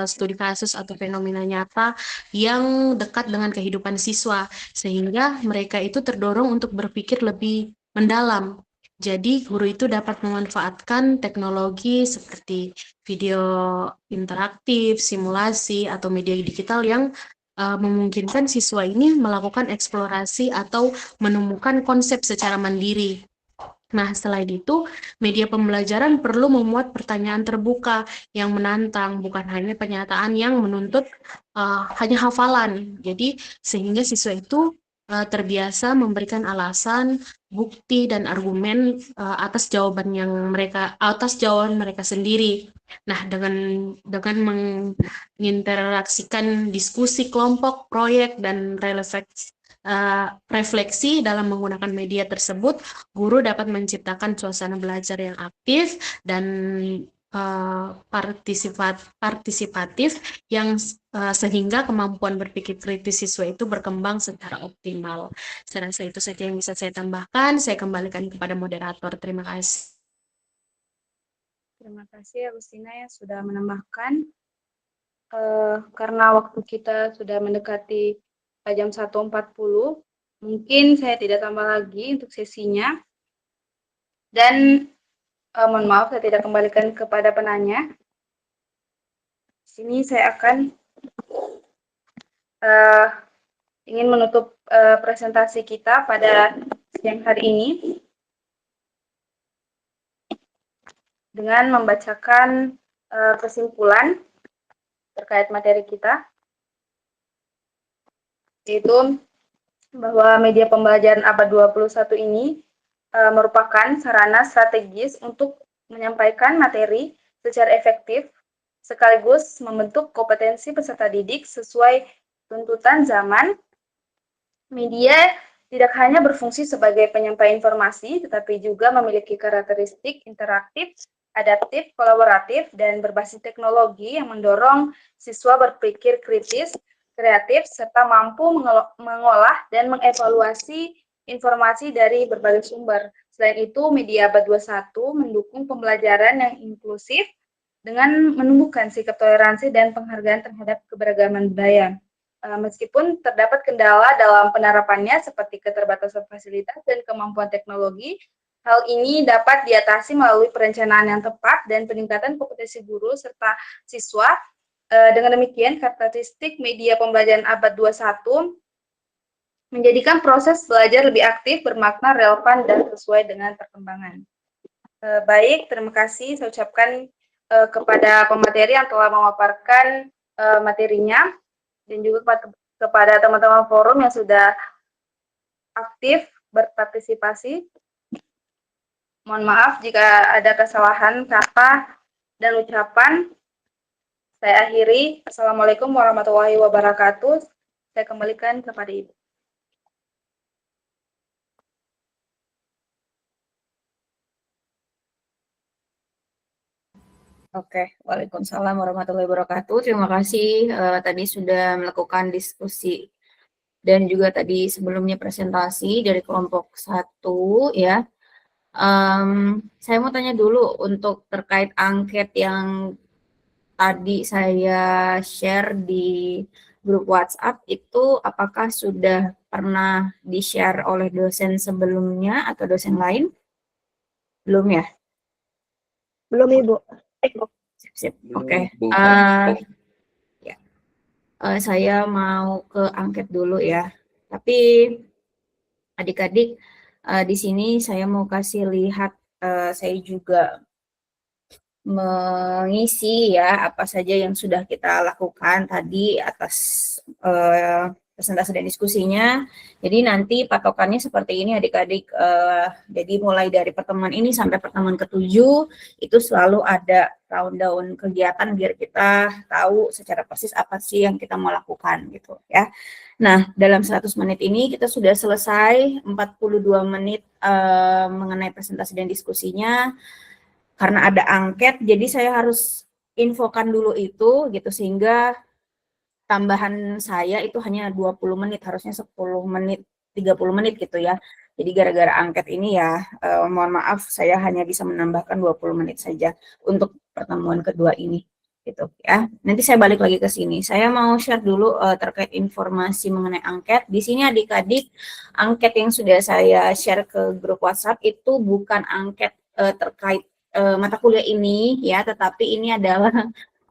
studi kasus atau fenomena nyata yang dekat dengan kehidupan siswa, sehingga mereka itu terdorong untuk berpikir lebih mendalam. Jadi, guru itu dapat memanfaatkan teknologi seperti video interaktif, simulasi, atau media digital yang memungkinkan siswa ini melakukan eksplorasi atau menemukan konsep secara mandiri. Nah, selain itu, media pembelajaran perlu memuat pertanyaan terbuka yang menantang, bukan hanya penyataan yang menuntut hanya hafalan. Jadi, sehingga siswa itu terbiasa memberikan alasan, bukti, dan argumen atas jawaban mereka sendiri. Nah, dengan menginteraksikan diskusi kelompok, proyek, dan refleksi dalam menggunakan media tersebut, guru dapat menciptakan suasana belajar yang aktif dan partisipatif yang sehingga kemampuan berpikir kritis siswa itu berkembang secara optimal. Saya rasa itu saja yang bisa saya tambahkan. Saya kembalikan kepada moderator. Terima kasih. Terima kasih Agustina yang sudah menambahkan. Karena waktu kita sudah mendekati jam 1.40, mungkin saya tidak tambah lagi untuk sesinya. Dan mohon maaf, saya tidak kembalikan kepada penanya. Di sini saya akan ingin menutup presentasi kita pada siang hari ini dengan membacakan kesimpulan terkait materi kita, yaitu bahwa media pembelajaran abad 21 ini merupakan sarana strategis untuk menyampaikan materi secara efektif, sekaligus membentuk kompetensi peserta didik sesuai tuntutan zaman. Media tidak hanya berfungsi sebagai penyampai informasi, tetapi juga memiliki karakteristik interaktif adaptif, kolaboratif, dan berbasis teknologi yang mendorong siswa berpikir kritis, kreatif, serta mampu mengolah dan mengevaluasi informasi dari berbagai sumber. Selain itu, Media Abad 21 mendukung pembelajaran yang inklusif dengan menumbuhkan sikap toleransi dan penghargaan terhadap keberagaman budaya. Meskipun terdapat kendala dalam penerapannya seperti keterbatasan fasilitas dan kemampuan teknologi, hal ini dapat diatasi melalui perencanaan yang tepat dan peningkatan kompetensi guru serta siswa. Dengan demikian, karakteristik media pembelajaran abad 21 menjadikan proses belajar lebih aktif, bermakna, relevan, dan sesuai dengan perkembangan. Baik, terima kasih saya ucapkan kepada pemateri yang telah memaparkan materinya, dan juga kepada teman-teman forum yang sudah aktif berpartisipasi. Mohon maaf jika ada kesalahan kata dan ucapan. Saya akhiri. Assalamualaikum warahmatullahi wabarakatuh. Saya kembalikan kepada Ibu. Oke, Waalaikumsalam warahmatullahi wabarakatuh. Terima kasih tadi sudah melakukan diskusi dan juga tadi sebelumnya presentasi dari kelompok 1 ya. Saya mau tanya dulu untuk terkait angket yang tadi saya share di grup WhatsApp itu apakah sudah pernah di-share oleh dosen sebelumnya atau dosen lain? Belum ya? Belum, Ibu. Sip. Oke. Ya. Saya mau ke angket dulu ya. Tapi adik-adik di sini saya mau kasih lihat saya juga mengisi ya apa saja yang sudah kita lakukan tadi atas presentasi dan diskusinya. Jadi nanti patokannya seperti ini adik-adik. Jadi mulai dari pertemuan ini sampai pertemuan ke-7 itu selalu ada rundown kegiatan biar kita tahu secara persis apa sih yang kita mau lakukan gitu ya. Nah, dalam 100 menit ini kita sudah selesai 42 menit mengenai presentasi dan diskusinya. Karena ada angket, jadi saya harus infokan dulu itu gitu sehingga tambahan saya itu hanya 20 menit, harusnya 10 menit, 30 menit gitu ya. Jadi gara-gara angket ini ya, mohon maaf saya hanya bisa menambahkan 20 menit saja untuk pertemuan kedua ini gitu ya. Nanti saya balik lagi ke sini. Saya mau share dulu terkait informasi mengenai angket. Di sini adik-adik, angket yang sudah saya share ke grup WhatsApp itu bukan angket terkait mata kuliah ini ya, tetapi ini adalah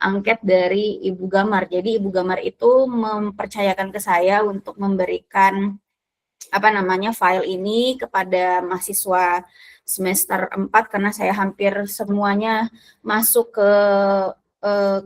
angket dari Ibu Gamar. Jadi Ibu Gamar itu mempercayakan ke saya untuk memberikan file ini kepada mahasiswa semester 4 karena saya hampir semuanya masuk ke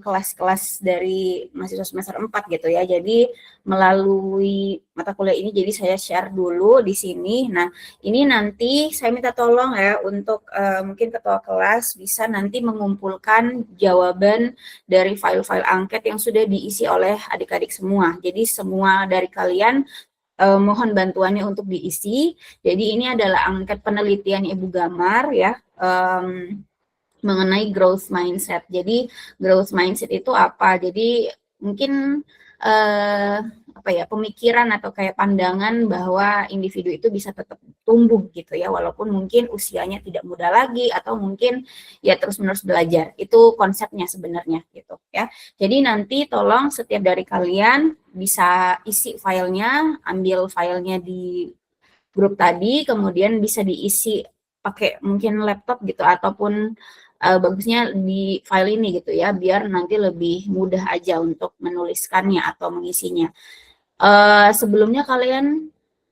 kelas-kelas dari mahasiswa semester 4 gitu ya. Jadi melalui mata kuliah ini jadi saya share dulu di sini. Nah, ini nanti saya minta tolong ya untuk mungkin ketua kelas bisa nanti mengumpulkan jawaban dari file-file angket yang sudah diisi oleh adik-adik semua. Jadi semua dari kalian mohon bantuannya untuk diisi. Jadi ini adalah angket penelitian Ibu Gamar ya. Mengenai growth mindset. Jadi growth mindset itu apa? Jadi mungkin pemikiran atau kayak pandangan bahwa individu itu bisa tetap tumbuh gitu ya, walaupun mungkin usianya tidak muda lagi atau mungkin ya terus-menerus belajar. Itu konsepnya sebenarnya gitu ya. Jadi nanti tolong setiap dari kalian bisa isi filenya, ambil filenya di grup tadi, kemudian bisa diisi pakai mungkin laptop gitu ataupun bagusnya di file ini gitu ya, biar nanti lebih mudah aja untuk menuliskannya atau mengisinya. Sebelumnya kalian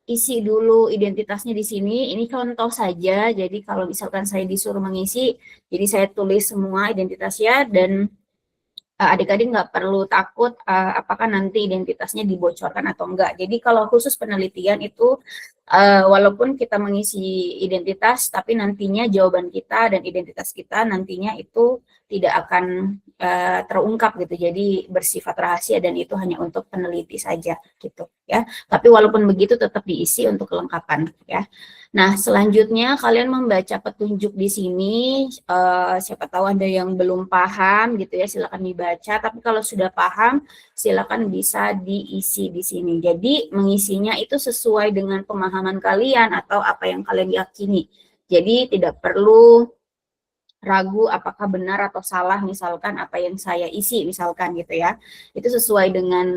isi dulu identitasnya di sini. Ini contoh saja. Jadi kalau misalkan saya disuruh mengisi, jadi saya tulis semua identitasnya dan adik-adik nggak perlu takut apakah nanti identitasnya dibocorkan atau enggak. Jadi kalau khusus penelitian itu walaupun kita mengisi identitas, tapi nantinya jawaban kita dan identitas kita nantinya itu tidak akan terungkap gitu. Jadi bersifat rahasia dan itu hanya untuk peneliti saja gitu ya. Tapi walaupun begitu tetap diisi untuk kelengkapan ya. Nah, selanjutnya kalian membaca petunjuk di sini, siapa tahu ada yang belum paham gitu ya, silakan dibaca. Tapi kalau sudah paham, silakan bisa diisi di sini. Jadi mengisinya itu sesuai dengan pemahaman kalian atau apa yang kalian yakini. Jadi tidak perlu ragu apakah benar atau salah misalkan apa yang saya isi misalkan gitu ya. Itu sesuai dengan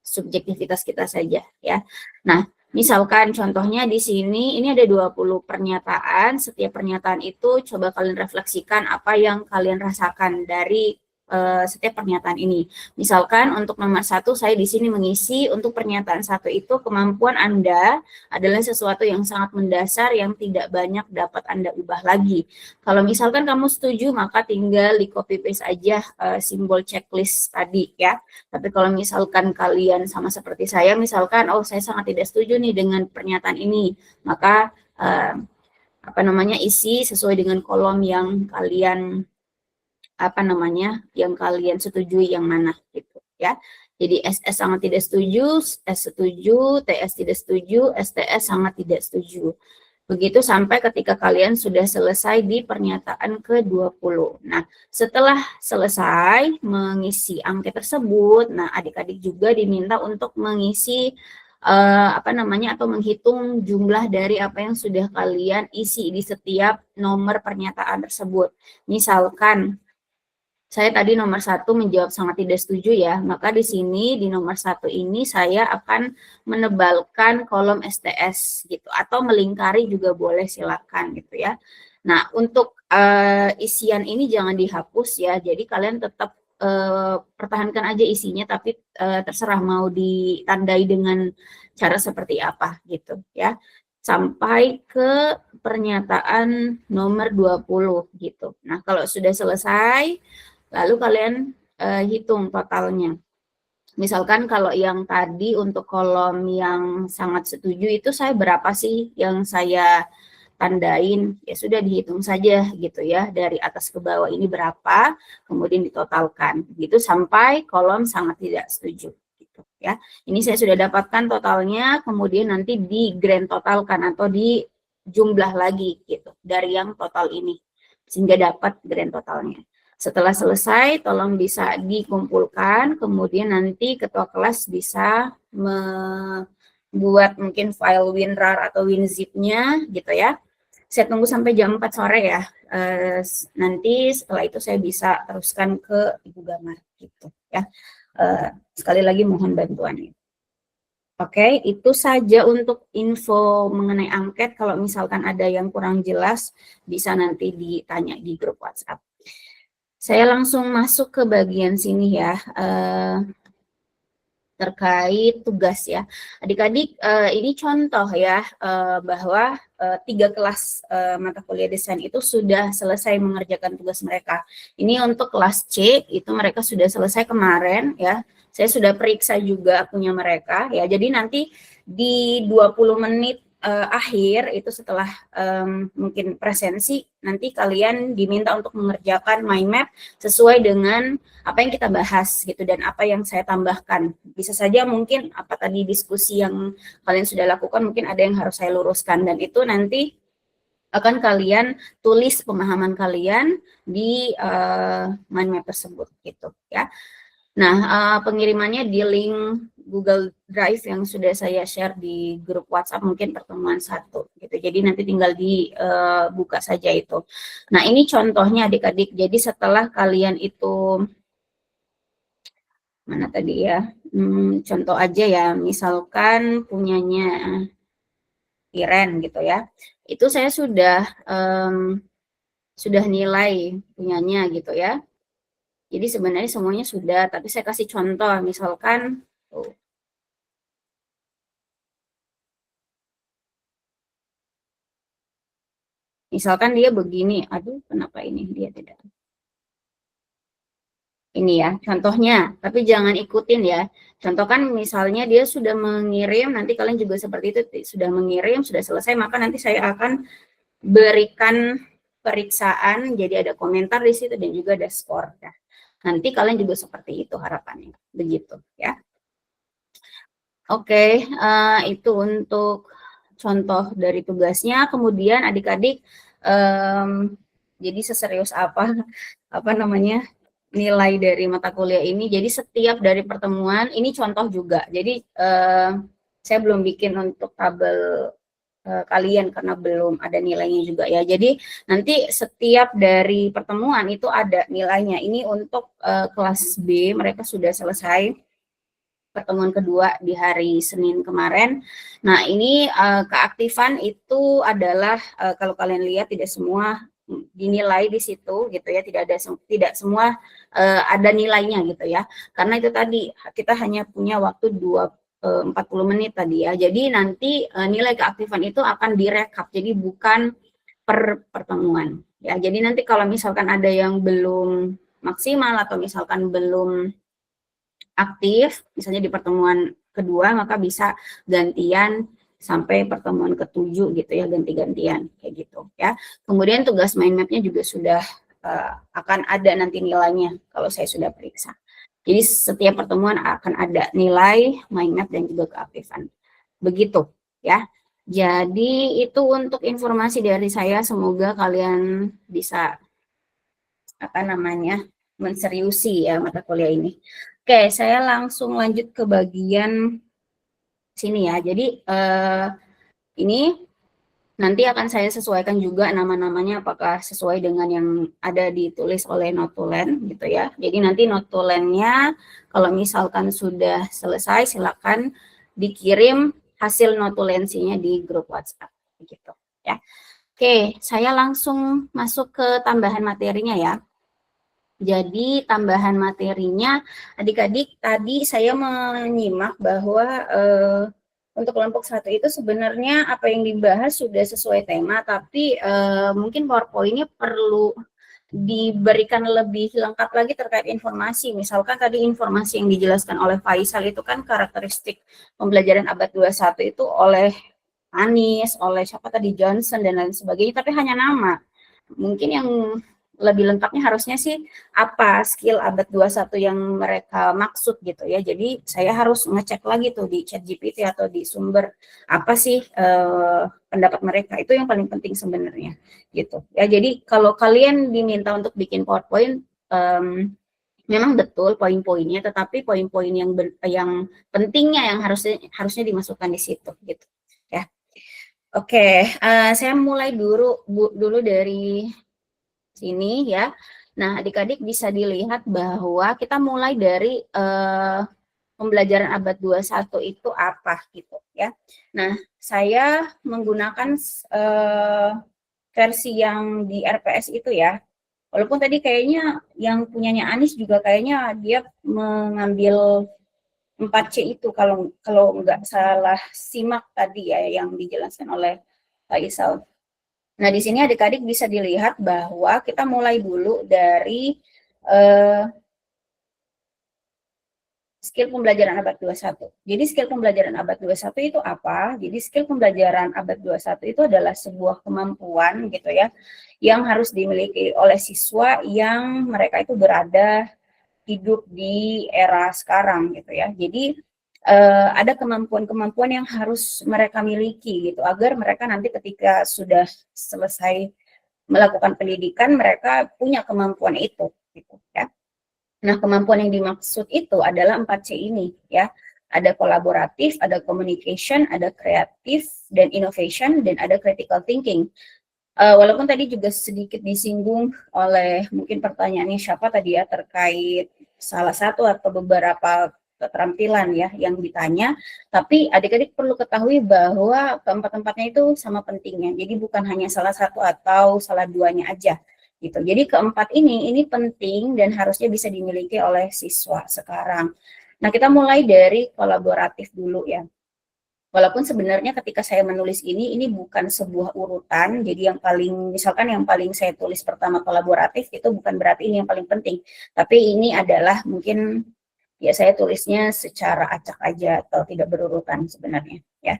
subjektivitas kita saja ya. Nah, misalkan contohnya di sini ini ada 20 pernyataan, setiap pernyataan itu coba kalian refleksikan apa yang kalian rasakan dari setiap pernyataan ini. Misalkan untuk nomor 1 saya di sini mengisi untuk pernyataan 1 itu kemampuan Anda adalah sesuatu yang sangat mendasar yang tidak banyak dapat Anda ubah lagi. Kalau misalkan kamu setuju maka tinggal di copy paste aja simbol checklist tadi ya. Tapi kalau misalkan kalian sama seperti saya, misalkan oh saya sangat tidak setuju nih dengan pernyataan ini, maka isi sesuai dengan kolom yang kalian yang kalian setujui yang mana gitu ya. Jadi SS sangat tidak setuju, S setuju, TS tidak setuju, STS sangat tidak setuju. Begitu sampai ketika kalian sudah selesai di pernyataan ke-20. Nah, setelah selesai mengisi angket tersebut, nah adik-adik juga diminta untuk mengisi atau menghitung jumlah dari apa yang sudah kalian isi di setiap nomor pernyataan tersebut. Misalkan saya tadi nomor 1 menjawab sangat tidak setuju ya, maka di sini di nomor 1 ini saya akan menebalkan kolom STS gitu, atau melingkari juga boleh silakan gitu ya. Nah, untuk isian ini jangan dihapus ya, jadi kalian tetap pertahankan aja isinya, tapi terserah mau ditandai dengan cara seperti apa gitu ya. Sampai ke pernyataan nomor 20 gitu. Nah, kalau sudah selesai, lalu kalian hitung totalnya. Misalkan kalau yang tadi untuk kolom yang sangat setuju itu saya berapa sih yang saya tandain, ya sudah dihitung saja gitu ya, dari atas ke bawah ini berapa, kemudian ditotalkan gitu sampai kolom sangat tidak setuju gitu ya. Ini saya sudah dapatkan totalnya, kemudian nanti di grand totalkan atau dijumlah lagi gitu dari yang total ini sehingga dapat grand totalnya. Setelah selesai, tolong bisa dikumpulkan, kemudian nanti ketua kelas bisa membuat mungkin file WinRAR atau WinZip-nya gitu ya. Saya tunggu sampai jam 4 sore ya. Nanti setelah itu saya bisa teruskan ke Ibu Gamar gitu ya. Sekali lagi mohon bantuannya. Oke, itu saja untuk info mengenai angket. Kalau misalkan ada yang kurang jelas, bisa nanti ditanya di grup WhatsApp. Saya langsung masuk ke bagian sini ya, terkait tugas ya. Adik-adik, ini contoh ya, bahwa 3 kelas mata kuliah desain itu sudah selesai mengerjakan tugas mereka. Ini untuk kelas C, itu mereka sudah selesai kemarin ya. Saya sudah periksa juga punya mereka ya. Jadi nanti di 20 menit akhir itu setelah mungkin presensi, nanti kalian diminta untuk mengerjakan mind map sesuai dengan apa yang kita bahas gitu dan apa yang saya tambahkan. Bisa saja mungkin apa tadi diskusi yang kalian sudah lakukan mungkin ada yang harus saya luruskan, dan itu nanti akan kalian tulis pemahaman kalian di mind map tersebut gitu ya. Nah, pengirimannya di link Google Drive yang sudah saya share di grup WhatsApp mungkin pertemuan 1 gitu. Jadi nanti tinggal dibuka saja itu. Nah, ini contohnya adik-adik. Jadi setelah kalian itu mana tadi ya? Contoh aja ya, misalkan punyanya Iren gitu ya. Itu saya sudah nilai punyanya gitu ya. Jadi sebenarnya semuanya sudah, tapi saya kasih contoh, misalkan misalkan dia begini, aduh kenapa ini dia tidak. Ini ya contohnya, tapi jangan ikutin ya. Contohkan misalnya dia sudah mengirim, nanti kalian juga seperti itu, sudah mengirim, sudah selesai, maka nanti saya akan berikan periksaan, jadi ada komentar di situ dan juga ada skor ya. Nanti kalian juga seperti itu harapannya, begitu ya. Oke, itu untuk contoh dari tugasnya, kemudian adik-adik jadi seserius apa namanya nilai dari mata kuliah ini. Jadi setiap dari pertemuan ini contoh juga. Jadi saya belum bikin untuk tabel kalian karena belum ada nilainya juga ya. Jadi nanti setiap dari pertemuan itu ada nilainya. Ini untuk kelas B, mereka sudah selesai pertemuan kedua di hari Senin kemarin. Nah, ini keaktifan itu adalah kalau kalian lihat tidak semua dinilai di situ gitu ya, tidak semua ada nilainya gitu ya. Karena itu tadi kita hanya punya waktu 40 menit tadi ya. Jadi nanti nilai keaktifan itu akan direkap. Jadi bukan per pertemuan ya. Jadi nanti kalau misalkan ada yang belum maksimal atau misalkan belum aktif, misalnya di pertemuan kedua, maka bisa gantian sampai pertemuan ke-7 gitu ya, ganti-gantian kayak gitu ya. Kemudian tugas mind map-nya juga sudah akan ada nanti nilainya kalau saya sudah periksa. Jadi setiap pertemuan akan ada nilai, mind map, dan juga keaktifan. Begitu ya. Jadi itu untuk informasi dari saya, semoga kalian bisa menseriusi ya mata kuliah ini. Oke, saya langsung lanjut ke bagian sini ya. Jadi ini nanti akan saya sesuaikan juga nama-namanya apakah sesuai dengan yang ada ditulis oleh notulen gitu ya. Jadi nanti notulennya kalau misalkan sudah selesai silakan dikirim hasil notulensinya di grup WhatsApp gitu ya. Oke, saya langsung masuk ke tambahan materinya ya. Jadi tambahan materinya adik-adik tadi saya menyimak bahwa untuk kelompok 1 itu sebenarnya apa yang dibahas sudah sesuai tema, tapi mungkin PowerPoint-nya perlu diberikan lebih lengkap lagi terkait informasi. Misalkan tadi informasi yang dijelaskan oleh Faisal itu kan karakteristik pembelajaran abad 21 itu oleh Anies, oleh siapa tadi, Johnson, dan lain sebagainya, tapi hanya nama. Mungkin yang lebih lengkapnya harusnya sih apa skill abad 21 yang mereka maksud gitu ya. Jadi saya harus ngecek lagi tuh di ChatGPT atau di sumber apa sih pendapat mereka, itu yang paling penting sebenarnya gitu ya. Jadi kalau kalian diminta untuk bikin PowerPoint memang betul poin-poinnya, tetapi poin-poin yang pentingnya yang harusnya dimasukkan di situ gitu ya. Oke, saya mulai dulu dari sini ya. Nah, adik-adik bisa dilihat bahwa kita mulai dari pembelajaran abad 21 itu apa gitu ya. Nah, saya menggunakan versi yang di RPS itu ya. Walaupun tadi kayaknya yang punyanya Anies juga kayaknya dia mengambil 4C itu kalau nggak salah simak tadi ya yang dijelaskan oleh Faisal. Nah, di sini adik-adik bisa dilihat bahwa kita mulai dulu dari skill pembelajaran abad 21. Jadi skill pembelajaran abad 21 itu apa? Jadi skill pembelajaran abad 21 itu adalah sebuah kemampuan gitu ya, yang harus dimiliki oleh siswa yang mereka itu berada hidup di era sekarang gitu ya. Jadi ada kemampuan-kemampuan yang harus mereka miliki gitu agar mereka nanti ketika sudah selesai melakukan pendidikan mereka punya kemampuan itu gitu ya. Nah, kemampuan yang dimaksud itu adalah 4C ini ya. Ada kolaboratif, ada communication, ada kreatif dan innovation, dan ada critical thinking. Walaupun tadi juga sedikit disinggung oleh mungkin pertanyaannya siapa tadi ya terkait salah satu atau beberapa keterampilan ya yang ditanya, tapi adik-adik perlu ketahui bahwa keempat-empatnya itu sama pentingnya. Jadi bukan hanya salah satu atau salah duanya aja gitu. Jadi keempat ini penting dan harusnya bisa dimiliki oleh siswa sekarang. Nah, kita mulai dari kolaboratif dulu ya. Walaupun sebenarnya ketika saya menulis ini bukan sebuah urutan, jadi yang paling, misalkan yang paling saya tulis pertama kolaboratif itu bukan berarti ini yang paling penting, tapi ini adalah mungkin ya saya tulisnya secara acak aja atau tidak berurutan sebenarnya ya.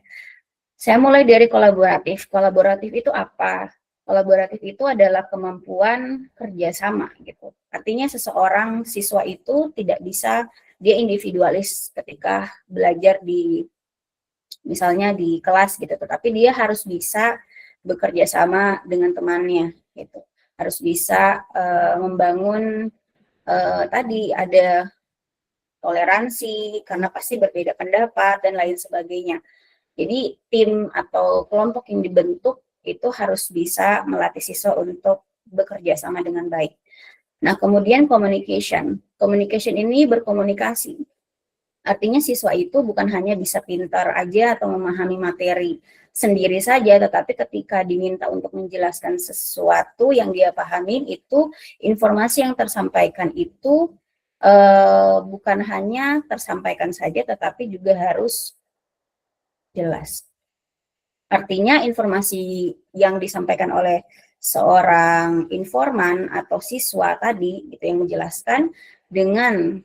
Saya mulai dari kolaboratif. Kolaboratif itu apa? Kolaboratif itu adalah kemampuan kerjasama gitu. Artinya seseorang siswa itu tidak bisa dia individualis ketika belajar di misalnya di kelas gitu, tetapi dia harus bisa bekerja sama dengan temannya gitu. Harus bisa membangun tadi ada toleransi karena pasti berbeda pendapat dan lain sebagainya. Jadi tim atau kelompok yang dibentuk itu harus bisa melatih siswa untuk bekerja sama dengan baik. Nah, kemudian communication. Communication ini berkomunikasi. Artinya siswa itu bukan hanya bisa pintar aja atau memahami materi sendiri saja, tetapi ketika diminta untuk menjelaskan sesuatu yang dia pahami, itu informasi yang tersampaikan itu bukan hanya tersampaikan saja, tetapi juga harus jelas. Artinya informasi yang disampaikan oleh seorang informan atau siswa tadi itu yang menjelaskan dengan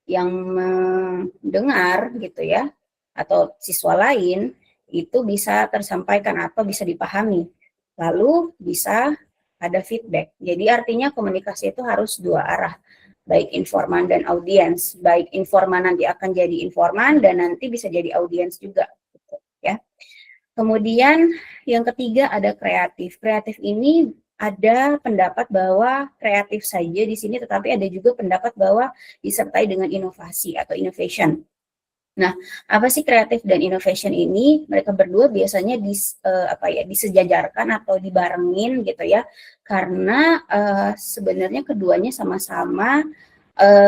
yang mendengar gitu ya, atau siswa lain itu bisa tersampaikan atau bisa dipahami, lalu bisa ada feedback. Jadi artinya komunikasi itu harus dua arah, baik informan dan audiens. Baik informan nanti akan jadi informan dan nanti bisa jadi audiens juga gitu, ya. Kemudian yang ketiga ada kreatif. Kreatif ini ada pendapat bahwa kreatif saja di sini, tetapi ada juga pendapat bahwa disertai dengan inovasi atau innovation. Nah, apa sih kreatif dan innovation ini? Mereka berdua biasanya disejajarkan atau dibarengin gitu ya, karena sebenarnya keduanya sama-sama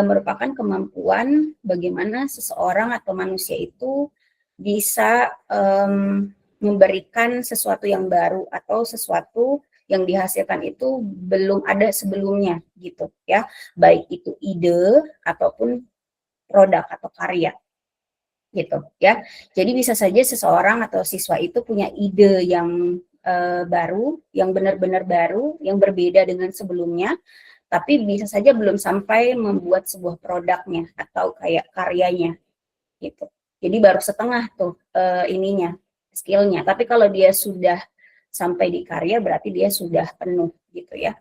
merupakan kemampuan bagaimana seseorang atau manusia itu bisa memberikan sesuatu yang baru atau sesuatu yang dihasilkan itu belum ada sebelumnya gitu ya, baik itu ide ataupun produk atau karya gitu ya. Jadi bisa saja seseorang atau siswa itu punya ide yang baru, yang benar-benar baru, yang berbeda dengan sebelumnya, tapi bisa saja belum sampai membuat sebuah produknya atau kayak karyanya gitu. Jadi baru setengah tuh ininya, skillnya. Tapi kalau dia sudah sampai di karya berarti dia sudah penuh gitu ya.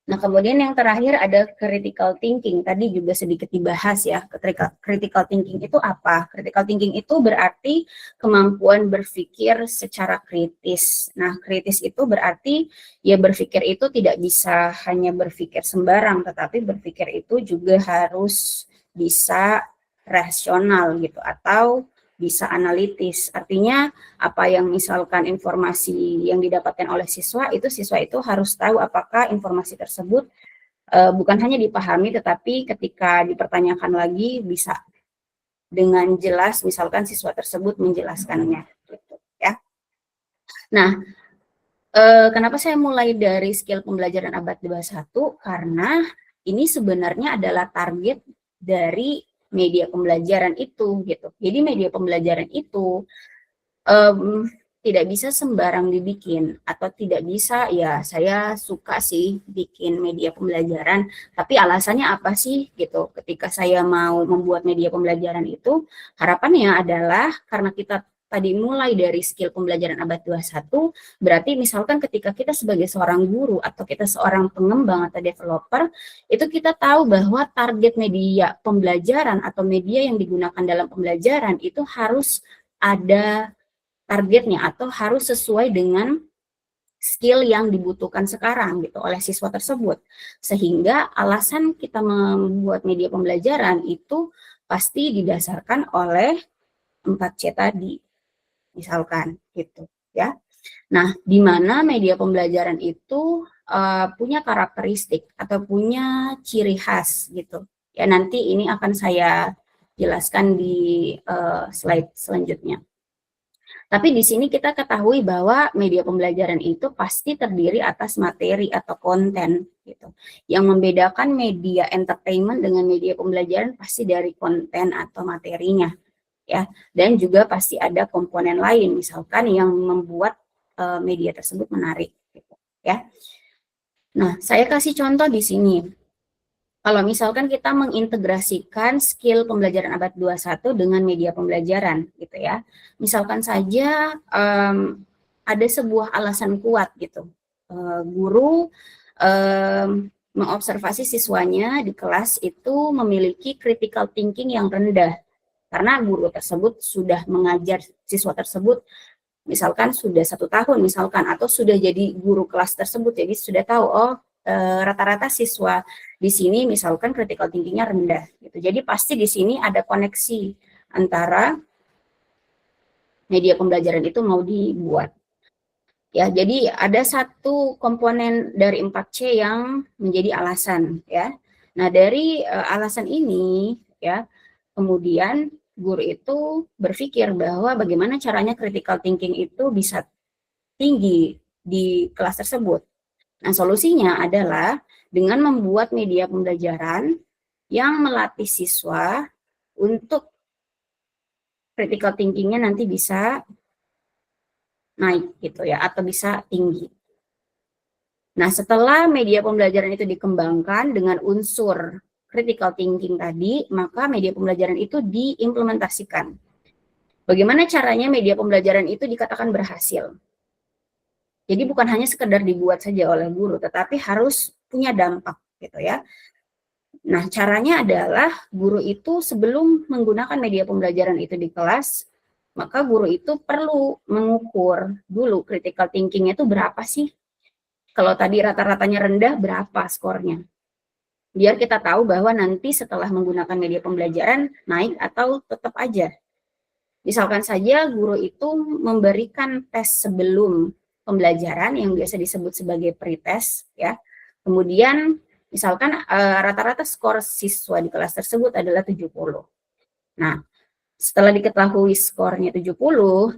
Nah, kemudian yang terakhir ada critical thinking. Tadi juga sedikit dibahas ya, critical thinking itu apa? Critical thinking itu berarti kemampuan berpikir secara kritis. Nah, kritis itu berarti ya berpikir itu tidak bisa hanya berpikir sembarang, tetapi berpikir itu juga harus bisa rasional gitu atau bisa analitis. Artinya apa yang misalkan informasi yang didapatkan oleh siswa itu harus tahu apakah informasi tersebut bukan hanya dipahami, tetapi ketika dipertanyakan lagi bisa dengan jelas misalkan siswa tersebut menjelaskannya gitu ya. Nah, kenapa saya mulai dari skill pembelajaran abad 21? Karena ini sebenarnya adalah target dari media pembelajaran itu gitu. Jadi media pembelajaran itu tidak bisa sembarang dibikin, atau tidak bisa ya saya suka sih bikin media pembelajaran, tapi alasannya apa sih gitu. Ketika saya mau membuat media pembelajaran itu, harapannya adalah karena kita tadi mulai dari skill pembelajaran abad 21, berarti misalkan ketika kita sebagai seorang guru atau kita seorang pengembang atau developer, itu kita tahu bahwa target media pembelajaran atau media yang digunakan dalam pembelajaran itu harus ada targetnya atau harus sesuai dengan skill yang dibutuhkan sekarang gitu oleh siswa tersebut. Sehingga alasan kita membuat media pembelajaran itu pasti didasarkan oleh 4C tadi. Misalkan gitu ya. Nah, di mana media pembelajaran itu punya karakteristik atau punya ciri khas gitu. Ya, nanti ini akan saya jelaskan di slide selanjutnya. Tapi di sini kita ketahui bahwa media pembelajaran itu pasti terdiri atas materi atau konten gitu. Yang membedakan media entertainment dengan media pembelajaran pasti dari konten atau materinya. Ya, dan juga pasti ada komponen lain misalkan yang membuat media tersebut menarik gitu ya. Nah, saya kasih contoh di sini. Kalau misalkan kita mengintegrasikan skill pembelajaran abad 21 dengan media pembelajaran gitu ya. Misalkan saja ada sebuah alasan kuat gitu. Guru mengobservasi siswanya di kelas itu memiliki critical thinking yang rendah. karena guru tersebut sudah mengajar siswa tersebut misalkan sudah 1 tahun misalkan, atau sudah jadi guru kelas tersebut, jadi sudah tahu rata-rata siswa di sini misalkan critical thinking-nya rendah gitu. Jadi pasti di sini ada koneksi antara media pembelajaran itu mau dibuat. Ya, jadi ada satu komponen dari 4C yang menjadi alasan ya. Nah, dari alasan ini ya, kemudian guru itu berpikir bahwa bagaimana caranya critical thinking itu bisa tinggi di kelas tersebut. Nah, solusinya adalah dengan membuat media pembelajaran yang melatih siswa untuk critical thinking-nya nanti bisa naik gitu ya, atau bisa tinggi. Nah, setelah media pembelajaran itu dikembangkan dengan unsur critical thinking tadi, maka media pembelajaran itu diimplementasikan. Bagaimana caranya media pembelajaran itu dikatakan berhasil? Jadi bukan hanya sekedar dibuat saja oleh guru, tetapi harus punya dampak gitu ya. Nah, caranya adalah guru itu sebelum menggunakan media pembelajaran itu di kelas, maka guru itu perlu mengukur dulu critical thinking-nya itu berapa sih? Kalau tadi rata-ratanya rendah, berapa skornya? Biar kita tahu bahwa nanti setelah menggunakan media pembelajaran naik atau tetap aja. Misalkan saja guru itu memberikan tes sebelum pembelajaran yang biasa disebut sebagai pretest ya. Kemudian misalkan rata-rata skor siswa di kelas tersebut adalah 70. Nah, setelah diketahui skornya 70,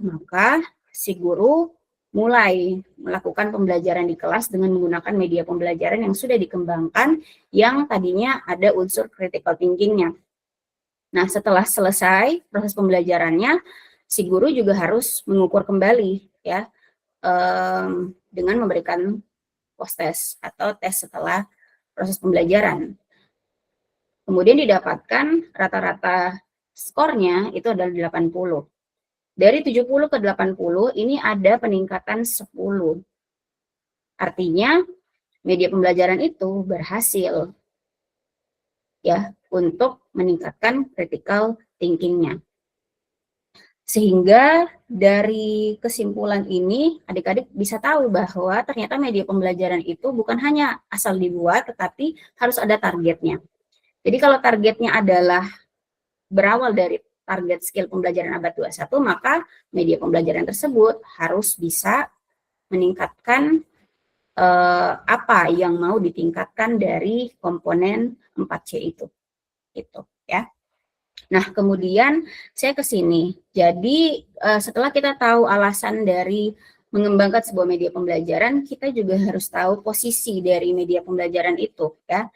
maka si guru mulai melakukan pembelajaran di kelas dengan menggunakan media pembelajaran yang sudah dikembangkan yang tadinya ada unsur critical thinking-nya. Nah, setelah selesai proses pembelajarannya, si guru juga harus mengukur kembali ya dengan memberikan post-test atau tes setelah proses pembelajaran. Kemudian didapatkan rata-rata skornya itu adalah 80. Dari 70 ke 80 ini ada peningkatan 10. Artinya media pembelajaran itu berhasil ya untuk meningkatkan critical thinking-nya. Sehingga dari kesimpulan ini adik-adik bisa tahu bahwa ternyata media pembelajaran itu bukan hanya asal dibuat, tetapi harus ada targetnya. Jadi kalau targetnya adalah berawal dari target skill pembelajaran abad 21, maka media pembelajaran tersebut harus bisa meningkatkan apa yang mau ditingkatkan dari komponen 4C itu. Gitu ya. Nah, kemudian saya ke sini. Jadi setelah kita tahu alasan dari mengembangkan sebuah media pembelajaran, kita juga harus tahu posisi dari media pembelajaran itu ya.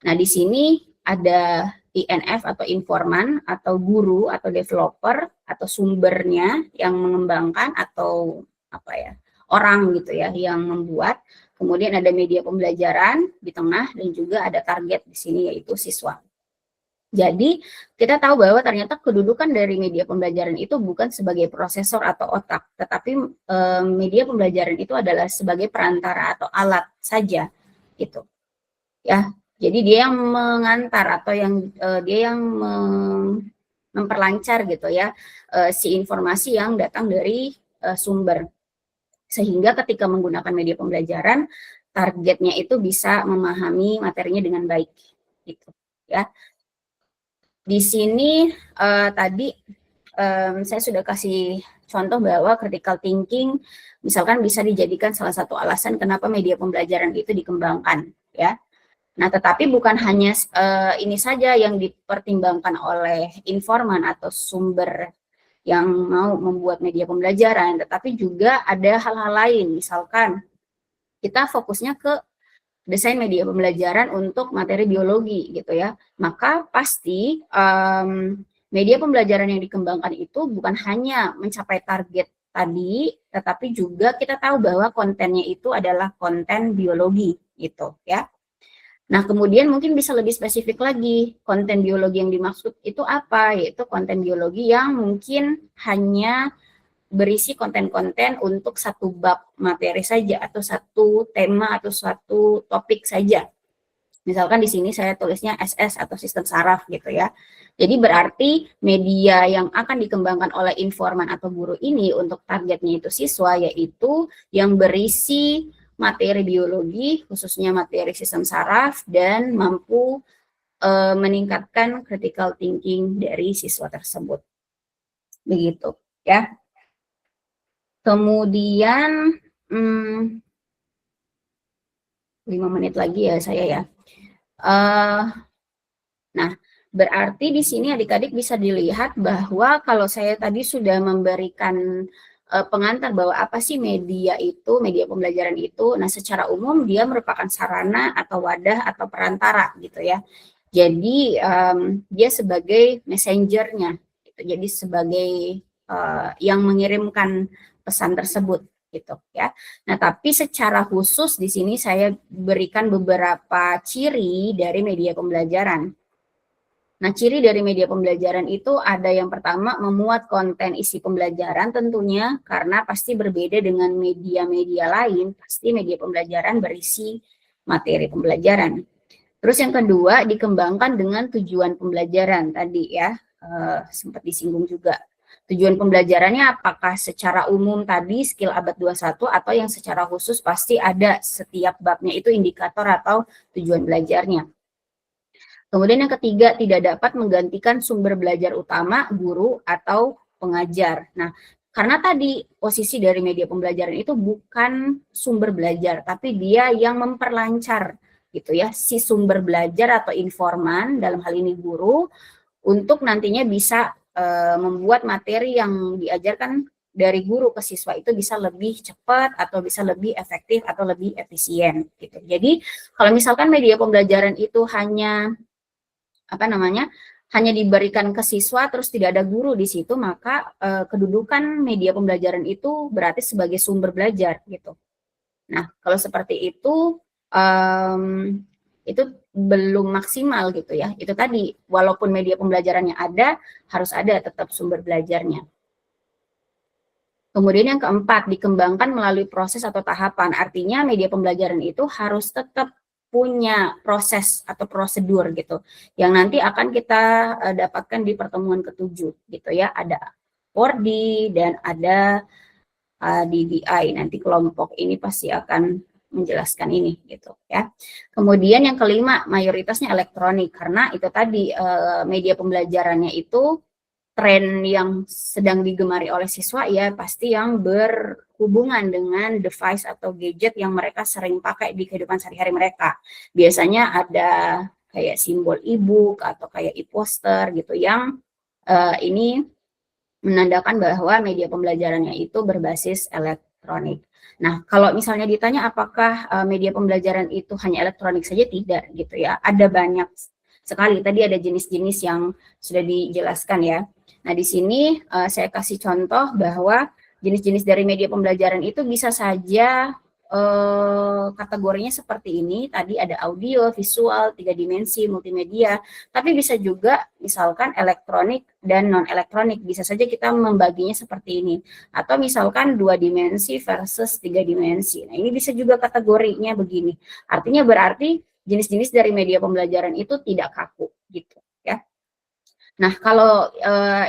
Nah, di sini ada INF atau informan atau guru atau developer atau sumbernya yang mengembangkan atau apa ya, orang gitu ya yang membuat. Kemudian ada media pembelajaran di tengah dan juga ada target di sini yaitu siswa. Jadi kita tahu bahwa ternyata kedudukan dari media pembelajaran itu bukan sebagai prosesor atau otak, tetapi media pembelajaran itu adalah sebagai perantara atau alat saja gitu. Ya, jadi dia yang mengantar atau yang dia yang memperlancar gitu ya si informasi yang datang dari sumber. Sehingga ketika menggunakan media pembelajaran, targetnya itu bisa memahami materinya dengan baik gitu ya. Di sini tadi saya sudah kasih contoh bahwa critical thinking misalkan bisa dijadikan salah satu alasan kenapa media pembelajaran itu dikembangkan ya. Nah, tetapi bukan hanya ini saja yang dipertimbangkan oleh informan atau sumber yang mau membuat media pembelajaran, tetapi juga ada hal-hal lain. Misalkan kita fokusnya ke desain media pembelajaran untuk materi biologi gitu ya, maka pasti media pembelajaran yang dikembangkan itu bukan hanya mencapai target tadi, tetapi juga kita tahu bahwa kontennya itu adalah konten biologi gitu ya. Nah, kemudian mungkin bisa lebih spesifik lagi, konten biologi yang dimaksud itu apa? Yaitu konten biologi yang mungkin hanya berisi konten-konten untuk satu bab materi saja atau satu tema atau satu topik saja. Misalkan di sini saya tulisnya SS atau sistem saraf gitu ya. Jadi berarti media yang akan dikembangkan oleh informan atau guru ini untuk targetnya itu siswa, yaitu yang berisi materi biologi, khususnya materi sistem saraf, dan mampu meningkatkan critical thinking dari siswa tersebut. Begitu ya. Kemudian 5 menit lagi ya saya ya. Nah, berarti di sini adik-adik bisa dilihat bahwa kalau saya tadi sudah memberikan pengantar bahwa apa sih media itu, media pembelajaran itu. Nah, secara umum dia merupakan sarana atau wadah atau perantara gitu ya. Jadi dia sebagai messengernya, gitu. Jadi sebagai yang mengirimkan pesan tersebut gitu ya. Nah, tapi secara khusus di sini saya berikan beberapa ciri dari media pembelajaran. Nah, ciri dari media pembelajaran itu ada yang pertama memuat konten isi pembelajaran tentunya, karena pasti berbeda dengan media-media lain, pasti media pembelajaran berisi materi pembelajaran. Terus yang kedua dikembangkan dengan tujuan pembelajaran tadi ya, sempat disinggung juga. Tujuan pembelajarannya apakah secara umum tadi skill abad 21 atau yang secara khusus pasti ada setiap babnya itu indikator atau tujuan belajarnya. Kemudian yang ketiga tidak dapat menggantikan sumber belajar utama guru atau pengajar. Nah, karena tadi posisi dari media pembelajaran itu bukan sumber belajar, tapi dia yang memperlancar gitu ya si sumber belajar atau informan, dalam hal ini guru, untuk nantinya bisa membuat materi yang diajarkan dari guru ke siswa itu bisa lebih cepat atau bisa lebih efektif atau lebih efisien gitu. Jadi kalau misalkan media pembelajaran itu hanya hanya diberikan ke siswa terus tidak ada guru di situ, maka kedudukan media pembelajaran itu berarti sebagai sumber belajar gitu. Nah, kalau seperti itu belum maksimal gitu ya. Itu tadi, walaupun media pembelajarannya ada, harus ada tetap sumber belajarnya. Kemudian yang keempat, dikembangkan melalui proses atau tahapan. Artinya media pembelajaran itu harus tetap punya proses atau prosedur gitu, yang nanti akan kita dapatkan di pertemuan ke-7 gitu ya. Ada 4D dan ada DDI. Nanti kelompok ini pasti akan menjelaskan ini gitu ya. Kemudian yang kelima, mayoritasnya elektronik, karena itu tadi media pembelajarannya itu tren yang sedang digemari oleh siswa ya pasti yang berhubungan dengan device atau gadget yang mereka sering pakai di kehidupan sehari-hari mereka. Biasanya ada kayak simbol e-book atau kayak e-poster gitu yang ini menandakan bahwa media pembelajarannya itu berbasis elektronik. Nah, kalau misalnya ditanya apakah media pembelajaran itu hanya elektronik saja, tidak gitu ya. Ada banyak sekali, tadi ada jenis-jenis yang sudah dijelaskan ya. Nah, di sini saya kasih contoh bahwa jenis-jenis dari media pembelajaran itu bisa saja kategorinya seperti ini. Tadi ada audio, visual, 3 dimensi, multimedia, tapi bisa juga misalkan elektronik dan non-elektronik. Bisa saja kita membaginya seperti ini. Atau misalkan 2 dimensi versus 3 dimensi. Nah, ini bisa juga kategorinya begini. Artinya berarti jenis-jenis dari media pembelajaran itu tidak kaku gitu ya. Nah, kalau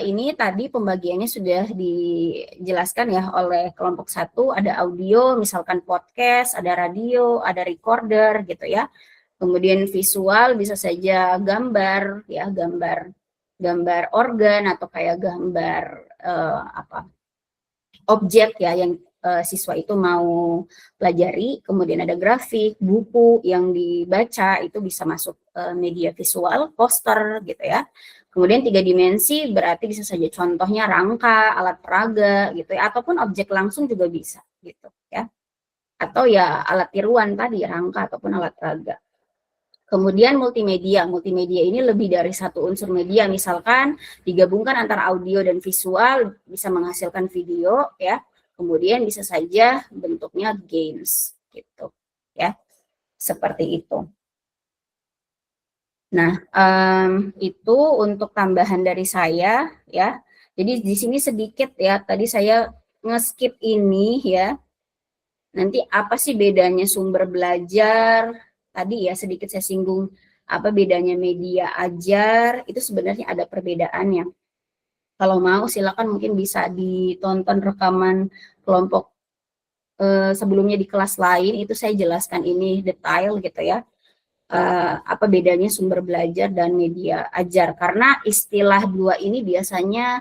ini tadi pembagiannya sudah dijelaskan ya oleh kelompok 1, ada audio, misalkan podcast, ada radio, ada recorder gitu ya. Kemudian visual bisa saja gambar ya, gambar organ atau kayak gambar objek ya yang siswa itu mau pelajari. Kemudian ada grafik, buku yang dibaca itu bisa masuk media visual, poster gitu ya. Kemudian 3 dimensi berarti bisa saja contohnya rangka, alat peraga gitu ya, ataupun objek langsung juga bisa gitu ya. Atau ya alat tiruan tadi, rangka ataupun alat peraga. Kemudian multimedia. Multimedia ini lebih dari satu unsur media, misalkan digabungkan antara audio dan visual bisa menghasilkan video ya. Kemudian bisa saja bentuknya games gitu ya. Seperti itu. Nah, itu untuk tambahan dari saya ya. Jadi di sini sedikit ya, tadi saya nge-skip ini ya. Nanti apa sih bedanya sumber belajar tadi ya sedikit saya singgung apa bedanya media ajar, itu sebenarnya ada perbedaannya. Kalau mau silakan mungkin bisa ditonton rekaman kelompok sebelumnya di kelas lain, itu saya jelaskan ini detail gitu ya. Apa bedanya sumber belajar dan media ajar, karena istilah dua ini biasanya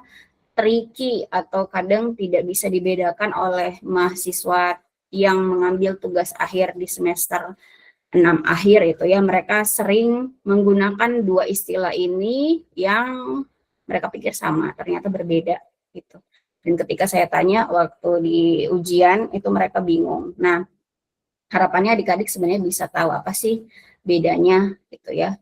tricky atau kadang tidak bisa dibedakan oleh mahasiswa yang mengambil tugas akhir di semester 6 akhir itu ya. Mereka sering menggunakan dua istilah ini yang mereka pikir sama, ternyata berbeda gitu. Dan ketika saya tanya waktu di ujian itu mereka bingung. Nah, harapannya adik-adik sebenarnya bisa tahu apa sih bedanya gitu ya.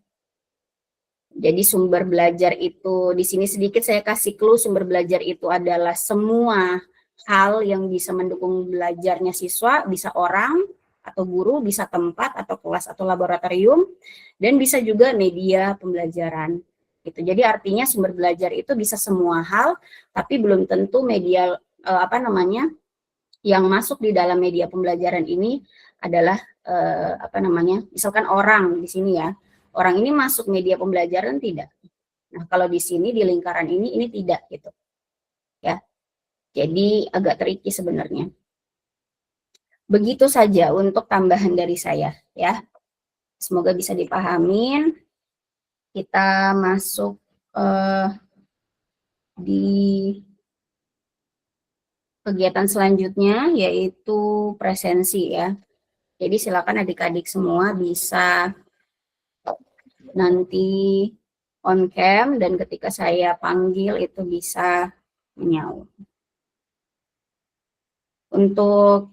Jadi sumber belajar itu, di sini sedikit saya kasih clue, sumber belajar itu adalah semua hal yang bisa mendukung belajarnya siswa, bisa orang atau guru, bisa tempat atau kelas atau laboratorium, dan bisa juga media pembelajaran. Gitu. Jadi artinya sumber belajar itu bisa semua hal, tapi belum tentu media yang masuk di dalam media pembelajaran ini adalah misalkan orang di sini ya. Orang ini masuk media pembelajaran tidak. Nah, kalau di sini di lingkaran ini tidak gitu. Ya. Jadi agak tricky sebenarnya. Begitu saja untuk tambahan dari saya ya. Semoga bisa dipahamin. Kita masuk di kegiatan selanjutnya yaitu presensi ya. Jadi silakan adik-adik semua bisa nanti on cam dan ketika saya panggil itu bisa menyaut. Untuk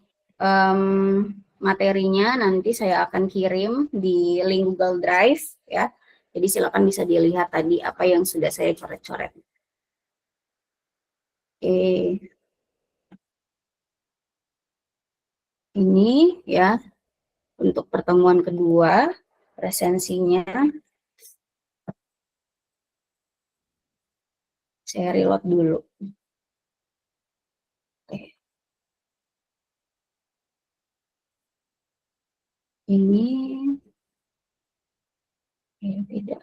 materinya nanti saya akan kirim di link Google Drive ya. Jadi silakan bisa dilihat tadi apa yang sudah saya coret-coret. Oke. Ini ya untuk pertemuan kedua presensinya. Saya reload dulu. Oke. Ini ya, tidak.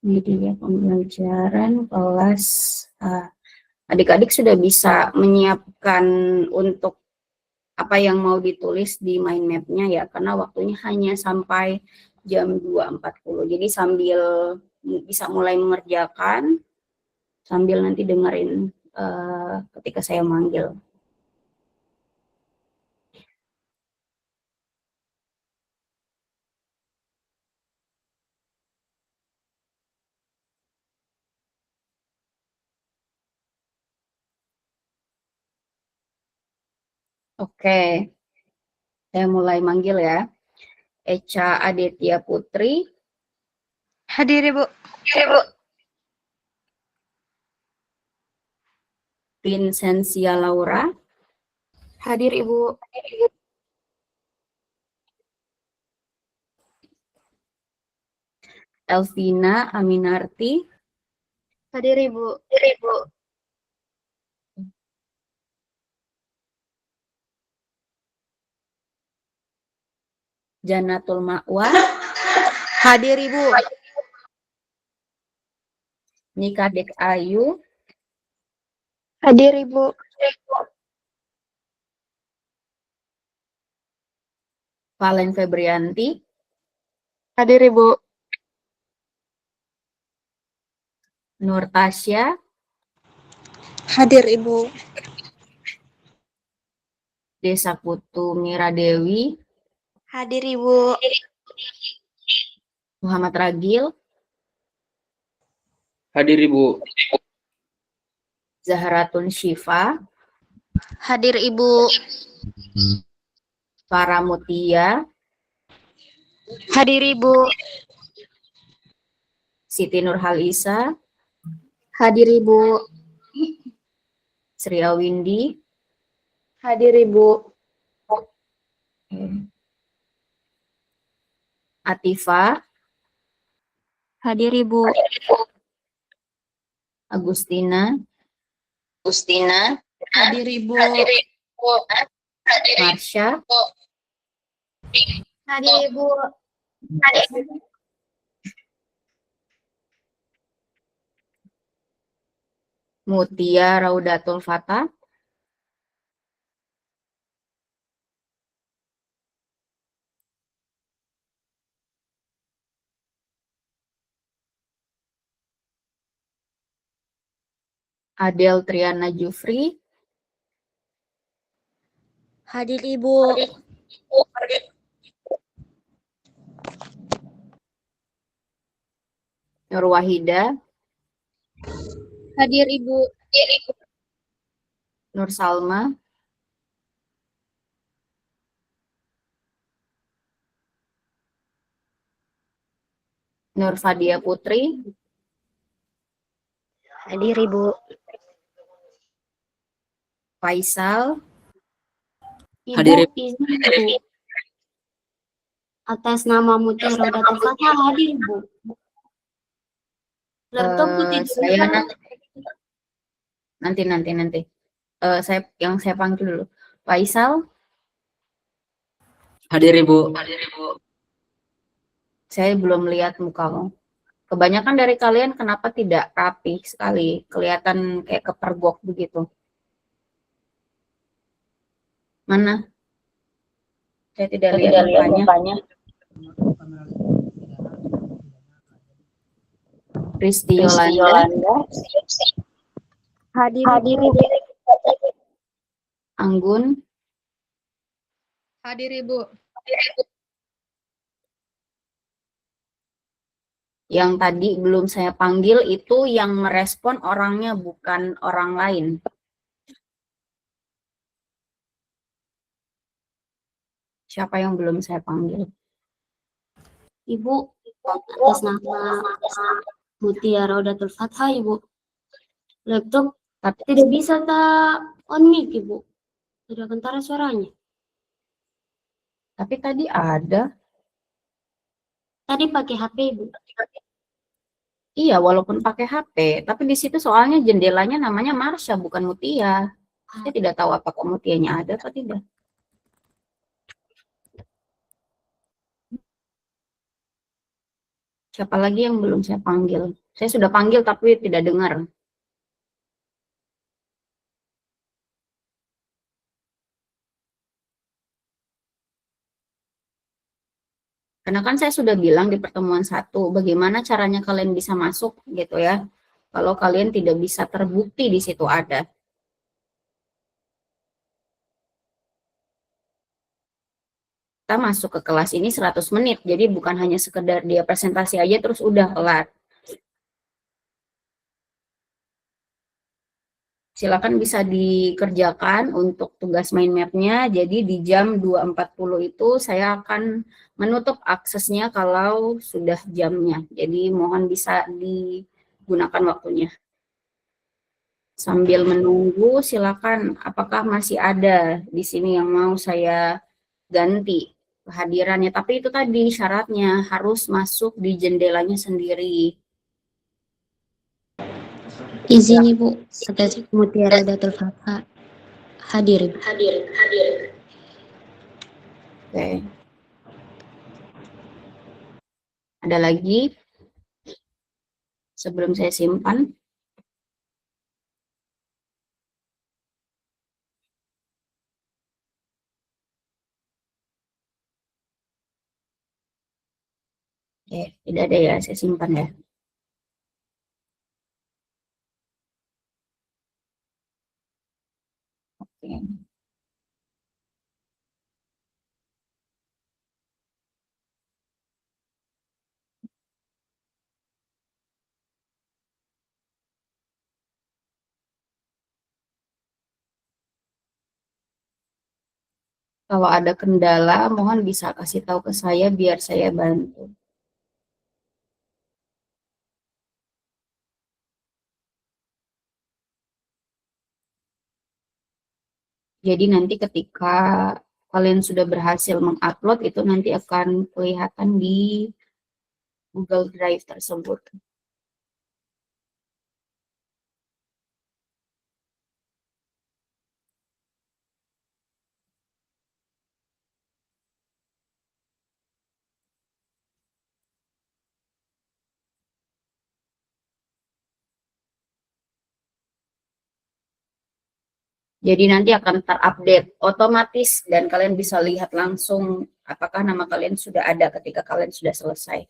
Media pembelajaran kelas A. Adik-adik sudah bisa menyiapkan untuk apa yang mau ditulis di mind map-nya ya, karena waktunya hanya sampai jam 2.40. Jadi sambil bisa mulai mengerjakan, sambil nanti dengerin ketika saya manggil. Oke, saya mulai manggil ya. Echa Aditya Putri. Hadir, Ibu. Vincentia Laura. Hadir, Ibu. Elvina Aminarti. Hadir, Ibu. Janatul Ma'wa. Hadir, Ibu. Nikadek Ayu. Hadir, Ibu. Valen Febrianti. Hadir, Ibu. Nur Tasya. Hadir, Ibu. Desa Putu Miradewi. Hadir, Ibu. Muhammad Ragil. Hadir, Ibu. Zahratun Syifa. Hadir, Ibu. Farah Mutia. Hadir, Ibu. Siti Nurhalisa. Hadir, Ibu. Sri Awindi. Hadir, Ibu. Atifa. Hadir, Ibu. Agustina. Hadir, Ibu. Marsha. Hadir Ibu. Mutia Raudatul Fatah. Adel Triana Jufri. Hadir Ibu. Nur Wahida. Hadir Ibu. Nur Salma. Nur Fadia Putri. Hadir Ibu. Faisal. Ibu, izin Ibu. Atas nama Mutia Raudatul Fatah hadir Bu. Laptopku tidak Saya bisa. nanti. Saya panggil dulu. Faisal. Hadir Ibu. Saya belum lihat mukamu. Kebanyakan dari kalian kenapa tidak rapi sekali, kelihatan kayak kepergok begitu. Mana? Saya tidak lihat mukanya. Risti Yolanda. Hadir Ibu. Anggun. Hadir Ibu. Yang tadi belum saya panggil itu yang merespon orangnya, bukan orang lain. Siapa yang belum saya panggil? Ibu, atas nama Mutia Raudatul Fatah Ibu. Laptop tidak bisa on mic Ibu. Tidak kentara suaranya. Tapi tadi ada. Tadi pakai HP Ibu. Iya, walaupun pakai HP, tapi di situ soalnya jendelanya namanya Marsha, bukan Mutia. Saya tidak tahu apakah Mutianya ada atau tidak. Siapa lagi yang belum saya panggil? Saya sudah panggil tapi tidak dengar. Karena kan saya sudah bilang di pertemuan 1, bagaimana caranya kalian bisa masuk gitu ya. Kalau kalian tidak bisa terbukti di situ ada. Kita masuk ke kelas ini 100 menit, jadi bukan hanya sekedar dia presentasi aja terus udah kelar. Silakan bisa dikerjakan untuk tugas mind map-nya. Jadi di jam 2.40 itu saya akan menutup aksesnya kalau sudah jamnya. Jadi mohon bisa digunakan waktunya. Sambil menunggu, silakan apakah masih ada di sini yang mau saya ganti kehadirannya. Tapi itu tadi syaratnya harus masuk di jendelanya sendiri. Izin Ibu, atas Mutia Raudatul Fatah hadir Ibu. Oke. Ada lagi? Sebelum saya simpan. Oke, tidak ada ya, saya simpan ya. Oke. Kalau ada kendala, mohon bisa kasih tahu ke saya biar saya bantu. Jadi nanti ketika kalian sudah berhasil mengupload, itu nanti akan kelihatan di Google Drive tersebut. Jadi nanti akan terupdate otomatis dan kalian bisa lihat langsung apakah nama kalian sudah ada ketika kalian sudah selesai.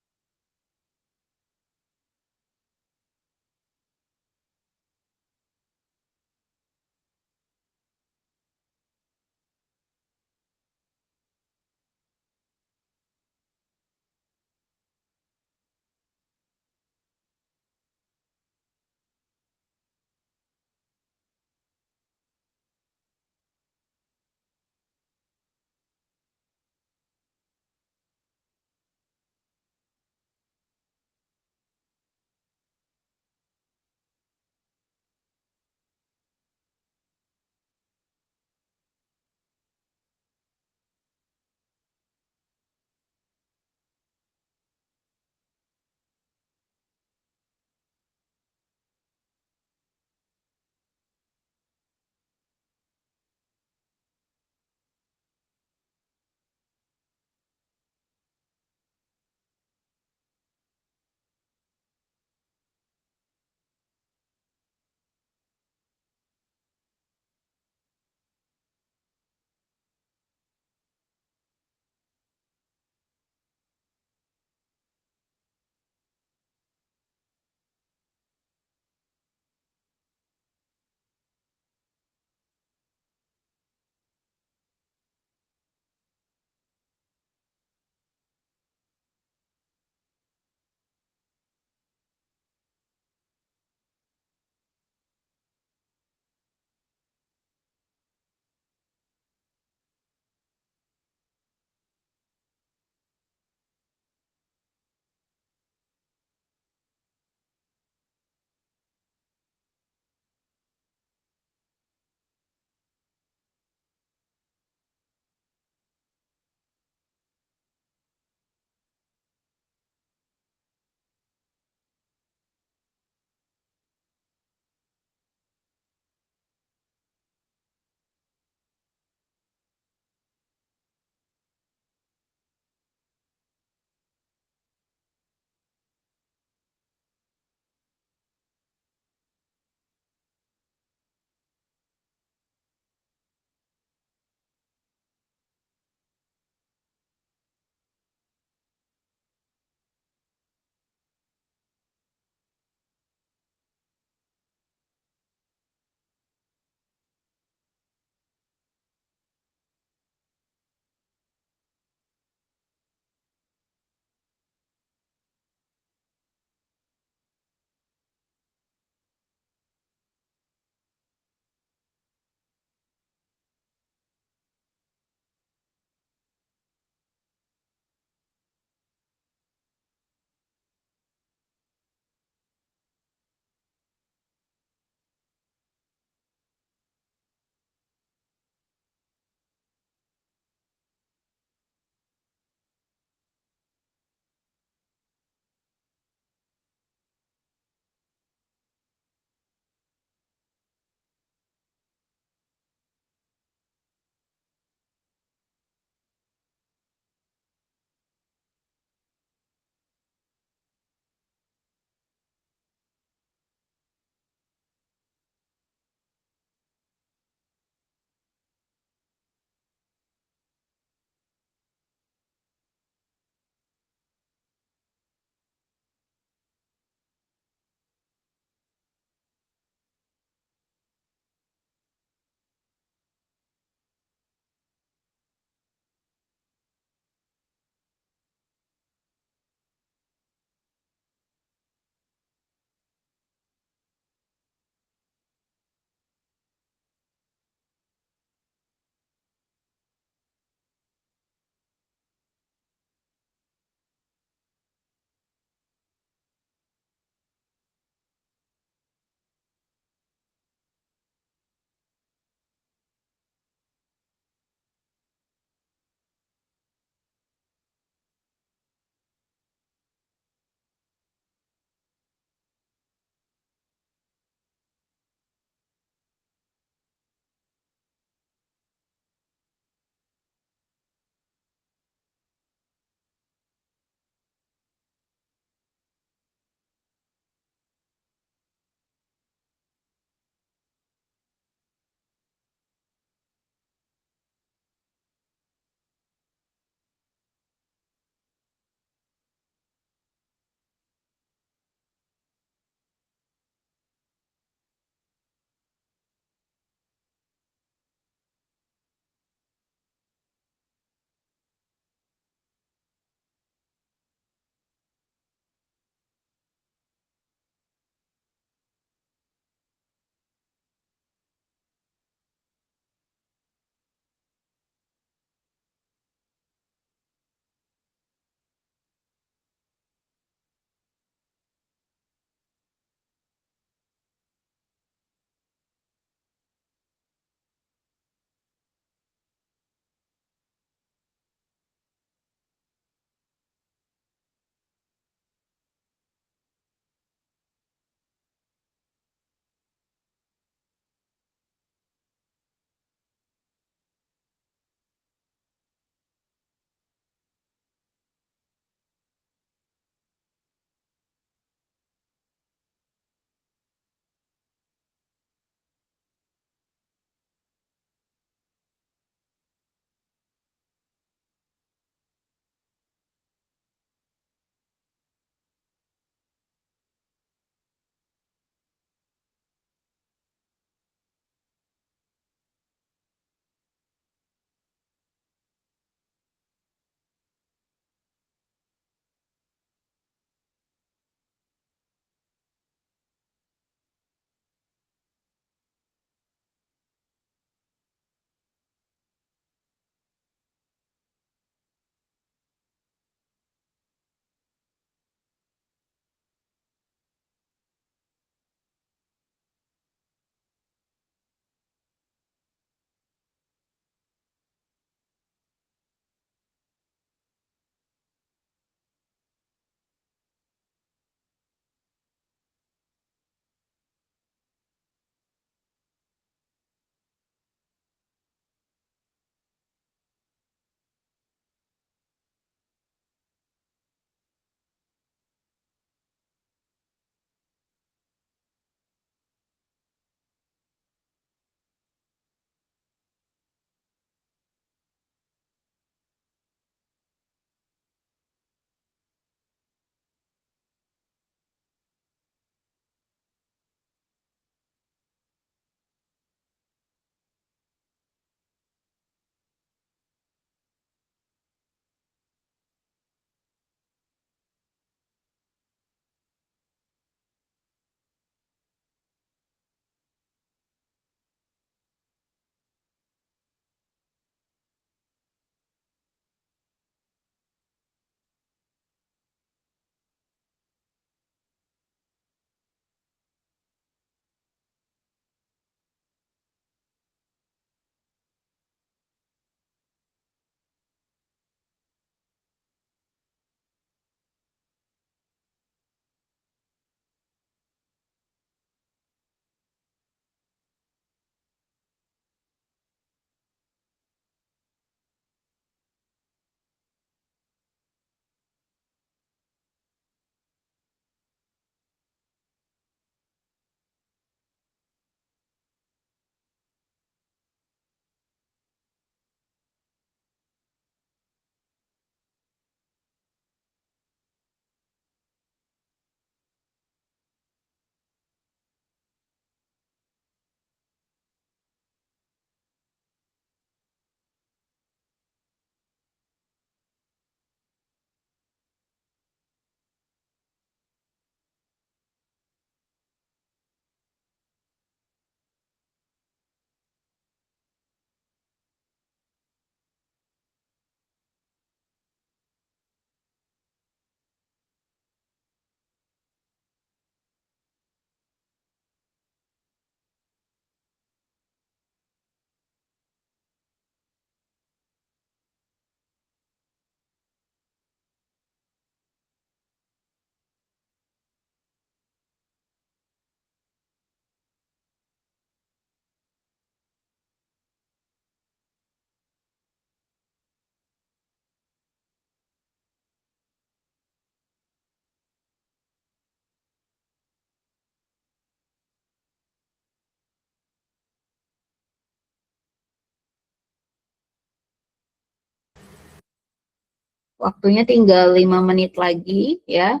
Waktunya tinggal 5 menit lagi ya.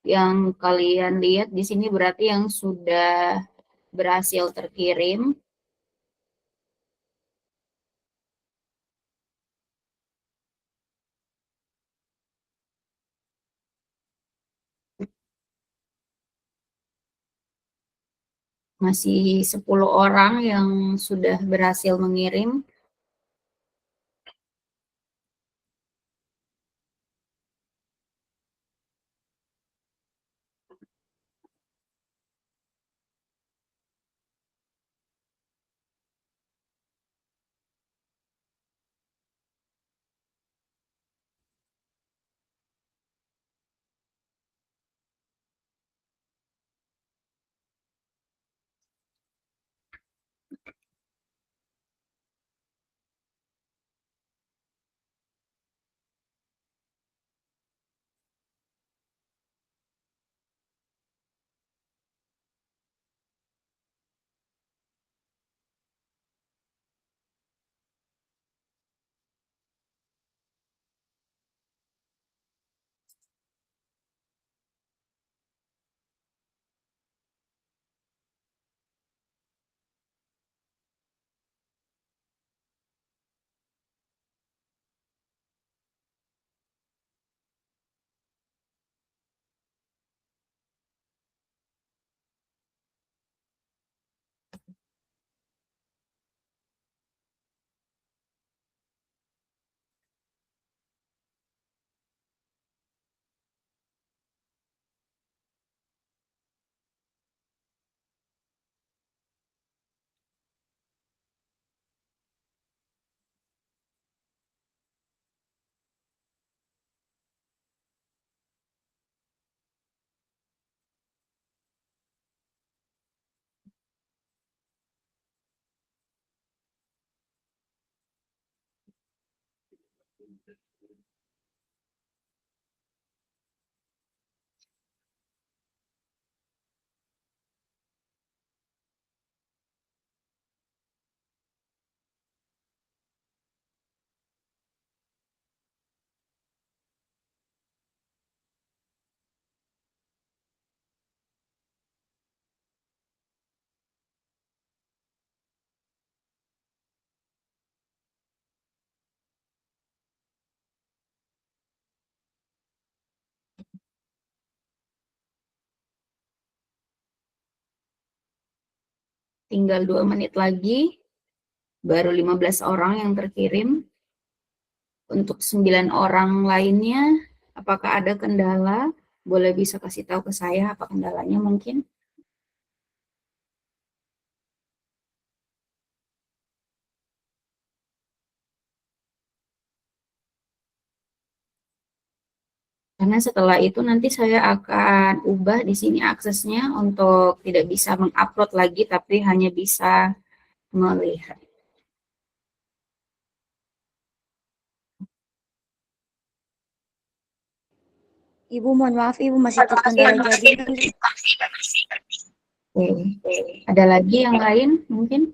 Yang kalian lihat di sini berarti yang sudah berhasil terkirim. Masih 10 orang yang sudah berhasil mengirim. Tinggal 2 menit lagi, baru 15 orang yang terkirim. Untuk 9 orang lainnya, apakah ada kendala? Boleh bisa kasih tahu ke saya apa kendalanya mungkin? Karena setelah itu nanti saya akan ubah di sini aksesnya untuk tidak bisa mengupload lagi, tapi hanya bisa melihat. Ibu mohon maaf, Ibu masih terkendala jaringan. Oke. Ada lagi yang lain mungkin?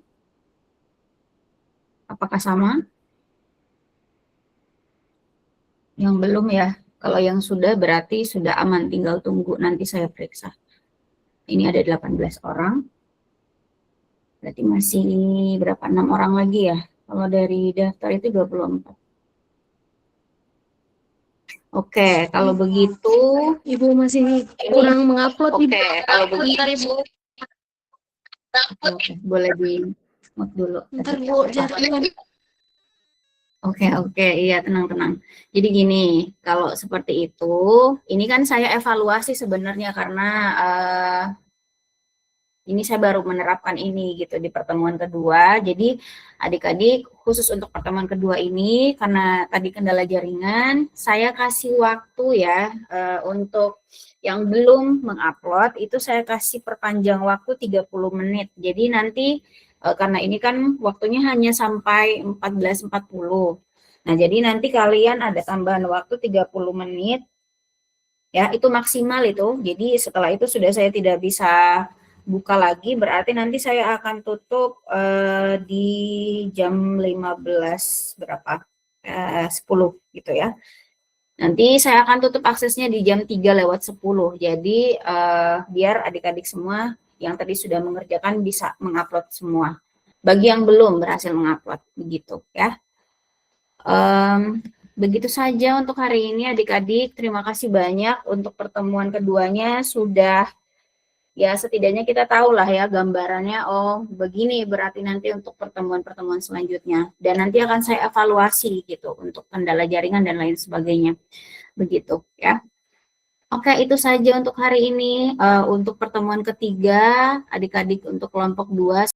Apakah sama? Yang belum ya? Kalau yang sudah berarti sudah aman, tinggal tunggu nanti saya periksa. Ini ada 18 orang. Berarti masih berapa? 6 orang lagi ya? Kalau dari daftar itu 24. Oke, kalau begitu Ibu masih kurang mengupload. Oke, kalau begitu Bentar, Ibu. Oke, boleh di mute dulu. Bentar, Bu. Jangan. Oke, iya tenang. Jadi gini, kalau seperti itu, ini kan saya evaluasi sebenarnya karena ini saya baru menerapkan ini gitu di pertemuan kedua. Jadi adik-adik khusus untuk pertemuan kedua ini karena tadi kendala jaringan, saya kasih waktu ya untuk yang belum mengupload itu saya kasih perpanjang waktu 30 menit. Jadi nanti karena ini kan waktunya hanya sampai 14.40. Nah, jadi nanti kalian ada tambahan waktu 30 menit. Ya, itu maksimal itu. Jadi setelah itu sudah saya tidak bisa buka lagi, berarti nanti saya akan tutup di jam 15 berapa? 10 gitu ya. Nanti saya akan tutup aksesnya di jam 3:10. Jadi biar adik-adik semua yang tadi sudah mengerjakan bisa mengupload semua. Bagi yang belum berhasil mengupload, begitu ya. Begitu saja untuk hari ini adik-adik. Terima kasih banyak untuk pertemuan keduanya sudah, ya setidaknya kita tahu lah ya gambarannya, oh begini berarti nanti untuk pertemuan-pertemuan selanjutnya. Dan nanti akan saya evaluasi gitu untuk kendala jaringan dan lain sebagainya. Begitu ya. Oke, itu saja untuk hari ini. Untuk pertemuan ketiga, adik-adik untuk kelompok 2